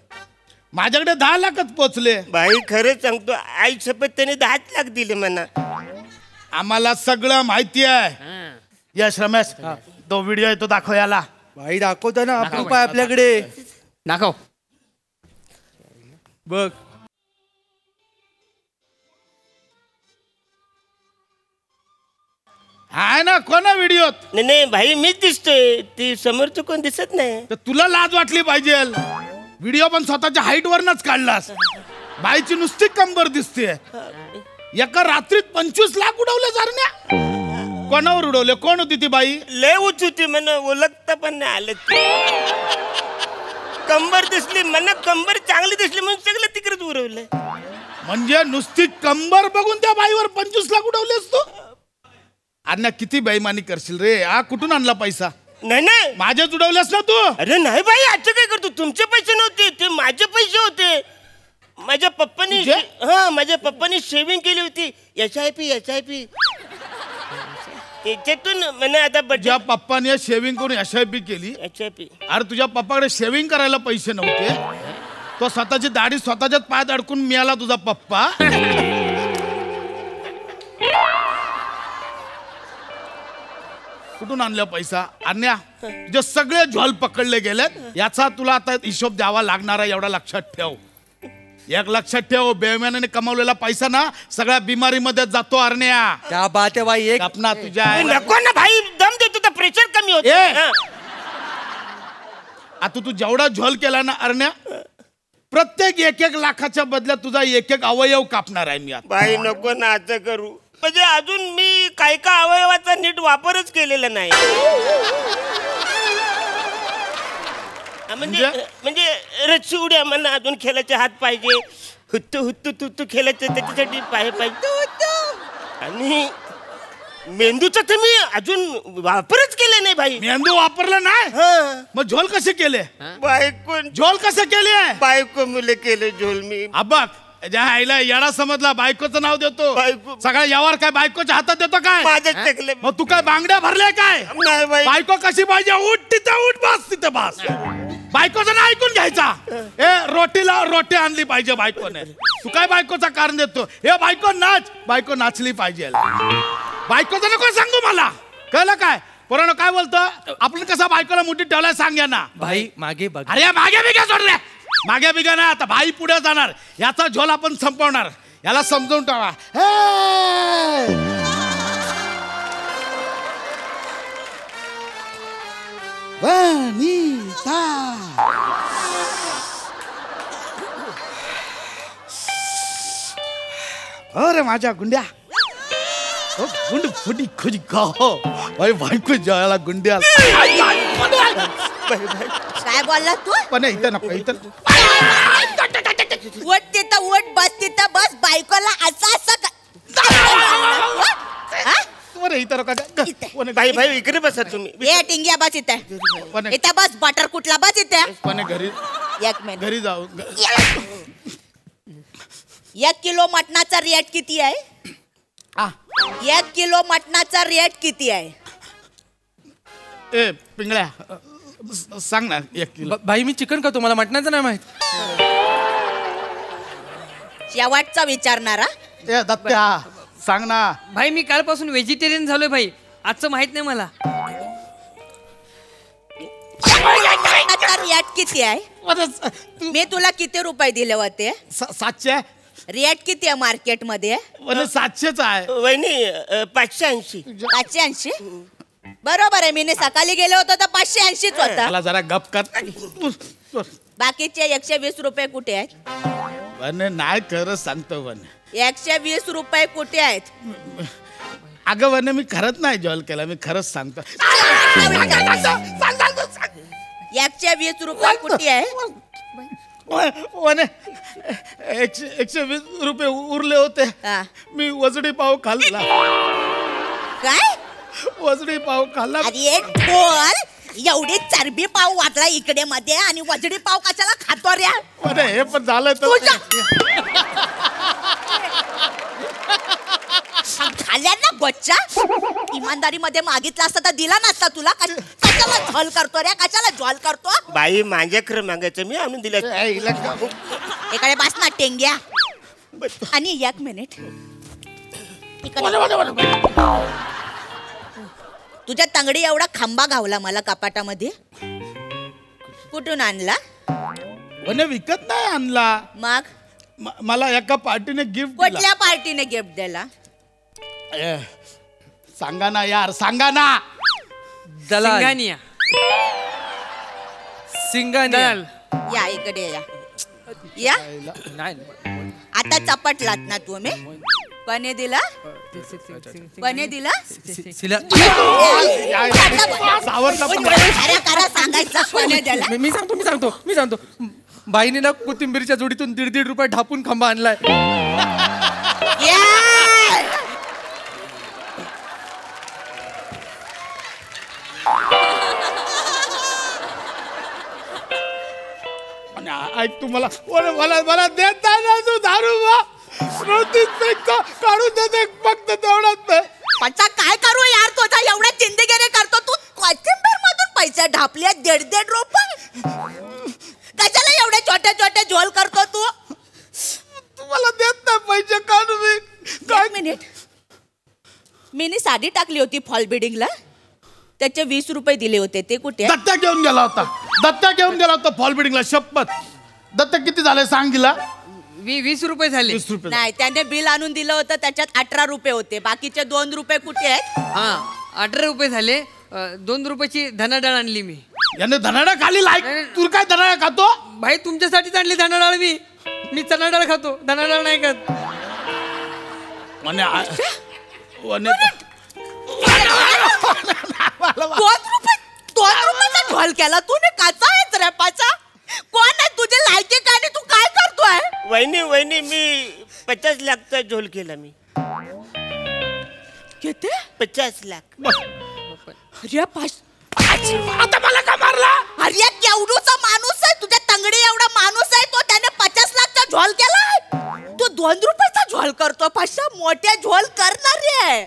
माझ्याकडे 10 लाखच पोचले. भाई खरं सांगतो, आई शपथ त्याने 10 लाख दिले म्हणा. आम्हाला सगळं माहिती आहे. यश रमेश, तो व्हिडिओ आहे तो दाखव याला. भाई दाखवतो ना, अप्रूप आहे आपल्याकडे. दाखव बघ. हाय ना कोणा व्हिडिओत? नाही नाही भाई मीच दिसतोय, ती समोरचं कोण दिसत नाही. तर तुला लाज वाटली पाहिजे. व्हिडिओ पण स्वतःच्या हाईट वरनच काढलास. बाईची नुसती कंबर दिसते. एका रात्रीत 25 लाख उडवले अरण्या. कोणावर उडवले? कोण होती ती बाई? लय उच होती म्हणा, ओळखता पण नाही आलं. कंबर दिसली म्हणा, कंबर चांगली दिसली म्हणून सगळं तिकडेच उडवलंय. म्हणजे नुसती कंबर बघून त्या बाईवर 25 लाख उडवलेस तू? अण्णा किती बेईमानी करशील रे. कुठून आणला पैसा? नाही नाही माझ्याच उडवल्यास ना तू. अरे नाही बाई, आजचं काय करतो? तुमचे पैसे नव्हते, ते माझे पैसे होते. माझ्या पप्पानी माझ्या पप्पानी शेविंग केली होती. SIP त्याच्यातून म्हणे आता तुझ्या पप्पाने शेविंग करून SIP केली. SIP. अरे तुझ्या पप्पाकडे शेविंग करायला पैसे नव्हते. तो स्वतःची दाढी स्वतःच्याच पायात अडकून मिळाला तुझा पप्पा. कुठून आणला पैसा? अन्या तुझे सगळे झोल पकडले गेलेत. याचा तुला आता हिशोब द्यावा लागणार आहे, एवढा लक्षात ठेव. एक लक्षात ठेव, बेईमानीने कमावलेला पैसा ना सगळ्या बिमारीमध्ये जातो अरण्या. क्या बात आहे भाई. एक अपना तुझ्या नको ना भाई, दम देतो तर प्रेशर कमी होत. आता तू जेवढा झोल केला ना अरण्या, प्रत्येक 1-1 लाखाच्या बदल्यात तुझा 1-1 अवयव कापणार आहे मी आता. भाई नको ना असं करू. म्हणजे अजून मी काही का अवयवाचा नीट वापरच केलेला नाही. म्हणजे रस्सी उड्या मला अजून खेळायचे हात पाहिजे. हुत्तू हुत्तू तुत्तू खेळायचं त्याच्यासाठी पाय पाहिजे. आणि मेंदूचा तर मी अजून वापरच केले नाही भाई. मेंदू वापरला नाही? मग झोल कसे केले? बायको झोल कसे केले? बायको मुले केले झोल मी. बघ ज्या आईला येडा समजला, बायकोचं नाव देतो. सगळ्या यावर काय बायकोच्या हातात देतो काय? मग तू काय बांगड्या भरल्या काय? बायको कशी पाहिजे? उठ तिथे उठ, बस तिथे बस. बायकोचं ना ऐकून घ्यायचा. रोटीला रोटी आणली पाहिजे बायकोने. तू काय बायकोचा कारण देतो? हे बायको नाच, बायको नाचली पाहिजे. बायकोचं नको सांगू मला, कळलं काय? पोरांनो काय बोलतो? आपण कसा बायकोला मुठीत ठेवलाय सांग ना. भाई मागे बघ. अरे मागे बिगा सोड रे. मागे बिगा ना, आता भाई पुढे जाणार. याचा झोल आपण संपवणार. याला समजून टाका. वनिता अरे माझ्या गुंड्या, गुंड फुटी खुजी गाहो. बायको जायला गुंड्या. काय बोलला तू? पण इथं नको, इथं वट तिथं वट, बस तिथं बस. बायकोला असं असं इथं नको. भाई भाई इकडे बसा तुम्ही. ये टिंग्या बस इथे. इथं बस. बटर कुठला बस इथे. पण घरी एक मिनिट घरी जाऊ. 1 किलो मटणाचा रेट किती आहे? 1 किलो मटणाचा रेट किती आहे? ए पिंगळ्या सांग ना 1 किलो. भाई मी चिकन खातो, मला मटणाचं नाही माहित. शेवटचा विचारणारा. ए दत्त्या सांग ना. भाई मी कालपासून व्हेजिटेरियन झालोय भाई, आजचं माहित नाही मला. मटणाचा रेट किती आहे? मी तुला किती रुपये दिले होते? 700. रेट किती आहे मार्केट मध्ये? 700च आहे. वहिनी 580. 580 बरोबर आहे. मी सकाळी गेलो होतो तर 580च होता. मला जरा गप कर. बाकीचे 120 रुपये कुठे आहेत? नाही खरंच सांगतो वन. 120 रुपये कुठे आहेत? अगं वन मी खरंच नाही जॉल केला, मी खरंच सांगतो. 120 रुपये कुठे आहे? 120 रुपये उरले होते. मी वजडी पाव खाल्ला. काय? वजडी पाव खाल्ला. अरे बोल, एवढी चरबी पाव वाटला इकडे मध्ये आणि वजडी पाव कशाला खातो रे? हे पण झालं तर खाल्या ना बच्चा. इमानदारी मध्ये मागितला असता तर दिला नसता तुला. कशाला झोल करतो रे? कशाला झोल करतो? बाई माझ्याकडे मागायचं, मी आणून दिलं. इकडे बस ना टेंग्या. आणि 1 मिनिट. तुझ्या तंगडी एवढा खांबा घावला मला कपाटामध्ये. कुठून आणला? विकत नाही आणला. मग मला एका पार्टीने गिफ्ट. कुठल्या पार्टीने गिफ्ट दिला? सांगा ना यार, सांगा ना. सिंगानिया. सिंगानिया. या इकडे या. आता चपटलात ना तुम्ही. कोणी दिला? कोणी दिला? मी सांगतो. बाईने ना कोथिंबीरच्या जोडीतून 1.5 रुपये ढापून खांबा आणलाय. ऐक तू मला मला देत ना तू दारू. काढून देते फक्त तेवढंच. पचा काय करू यार, तुझा एवढ्या चिंदगिरी करतो तू. कोथिंबीर मधून पैसे ढापले 1.5 रुपये. कशाला एवढे छोटे छोटे झोल करतो तू? तुम्हाला देत नाही पैसे काढू मी. काय मिनिट. मी साडी टाकली होती फॉल बिल्डिंगला, त्याचे 20 रुपये दिले होते, ते कुठे? दत्ता घेऊन गेला होता फॉल बिल्डिंगला. शपथ. दत्ता किती झाले सांग गेला? 20 रुपये झाले. 20 रुपये. नाही, त्याने बिल आणून दिलं होतं, त्याच्यात 18 रुपये होते. बाकीचे 2 रुपये कुठे आहेत? 18 रुपये झाले. 2 रुपयाची धनाडाळ आणली मी. याने धनाडाळ खाली लाईक. तू काय धनाडाळ खातो? भाई तुमच्यासाठीच आणली धनाडाळ मी चणाडाळ खातो, धनाडाळ नाही खात. ढोल केला तू ने. काचा आहेस रे पाचा? कोण आहे तुझे लायकी काय नाही? तू काय करतोय? वहिनी मी 50 लाखचा झोल केला मी. किती? 50 लाख. अरे आता मला का मारला? अरे केवढूचा माणूस आहे तुझ्या तंगडी एवढा माणूस आहे तो, त्याने 50 लाखचा झोल केलाय. मोठ्या झोल करणारी आहे.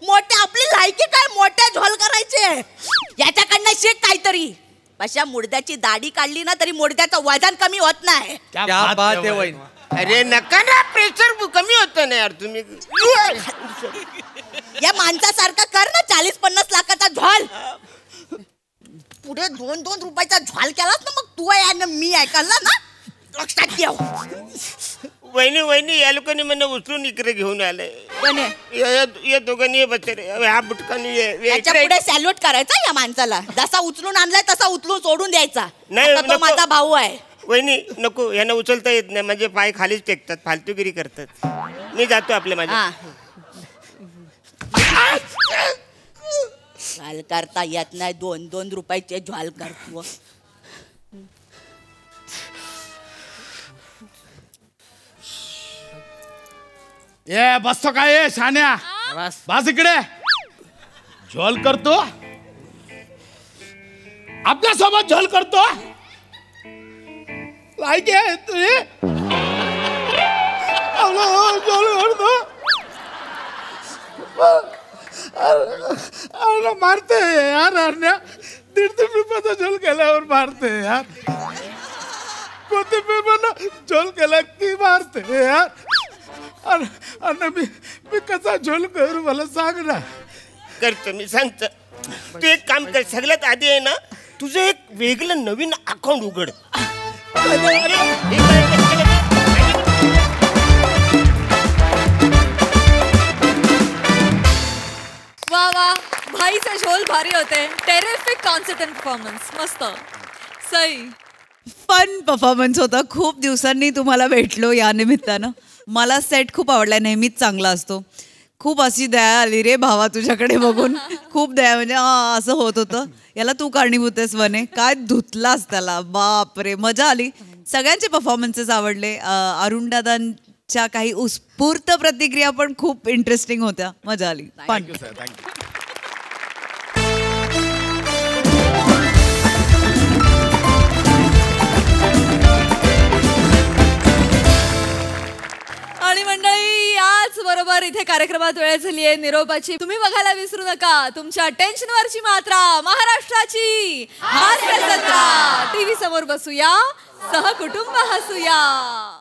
मोठ्या आपली लायकी काय मोठ्या झोल करायचे. याच्याकडनं शिक काहीतरी. अशा मुडद्याची दाढी काढली ना तरी मुडद्याचं वजन कमी होत नाही. अरे नका ना, प्रेशर कमी होतं ना यार. तुम्ही या माणसासारखं कर ना 40-50 लाखाचा झोल. पुढे 2-2 रुपयाचा झोल केलास ना मग तू आहे आणि मी आहे. कळलं ना, लक्षात ठेव. वहिनी या लोकांनी मला उचलून इकडे घेऊन आले. या दोघांनी बचरे हा बुटकानी याच्या पुढे सॅल्यूट करायचा या माणसाला. जसा उचलून आणलाय तसा उचलून सोडून द्यायचा. नाही, तो माझा भाऊ आहे. वहिनी नको, यांना उचलता येत नाही. माझे पाय खालीच टेकतात, फालतूगिरी करतात. मी जातो आपल्या माझ्या. झोल करता येत नाही. 2-2 रुपयाचे झोल करतो. ए बसतो काय शान्या, बस इकडे. झोल करतो आपल्या सोबत, झोल करतो. लायकी आहे तुझी. झोल करतो. अरे मारते यार अरण्या. 1.5 रुपयाचा झोल केल्यावर मारते यार. कोथिंबीर पण झोल केला की मारते यार. अरे मी कसा झोल करू मला सांग ना. करतो मी, सांगतो. तू एक काम कर, सगळ्यात आधी आहे ना तुझं एक वेगळं नवीन अकाउंट उघड. वा वा, भाईचे झोल भारी होते. Terrific concert and performance. मस्त, सही. फन परफॉर्मन्स होता. खूप दिवसांनी तुम्हाला भेटलो या निमित्तानं. मला सेट खूप आवडला. नेहमीच चांगला असतो. खूप अशी दया आली रे भावा तुझ्याकडे बघून. खूप दया, म्हणजे असं होत होतं. याला तू कारणीभूत आहेस वने. काय धुतलास त्याला, बाप रे. मजा आली. सगळ्यांचे परफॉर्मन्सेस आवडले. अरुण दादांच्या काही उत्स्फूर्त प्रतिक्रिया पण खूप इंटरेस्टिंग होत्या. मजा आली. Thank you sir, thank you. आणि मंडळी, याच बरोबर इथे कार्यक्रमात वेळ झाली आहे निरोपाची. तुम्ही बघायला विसरू नका तुमच्या टेन्शनवरची मात्रा, महाराष्ट्राची हास्य जत्रा. टीव्ही समोर बसूया, सहकुटुंब हसूया.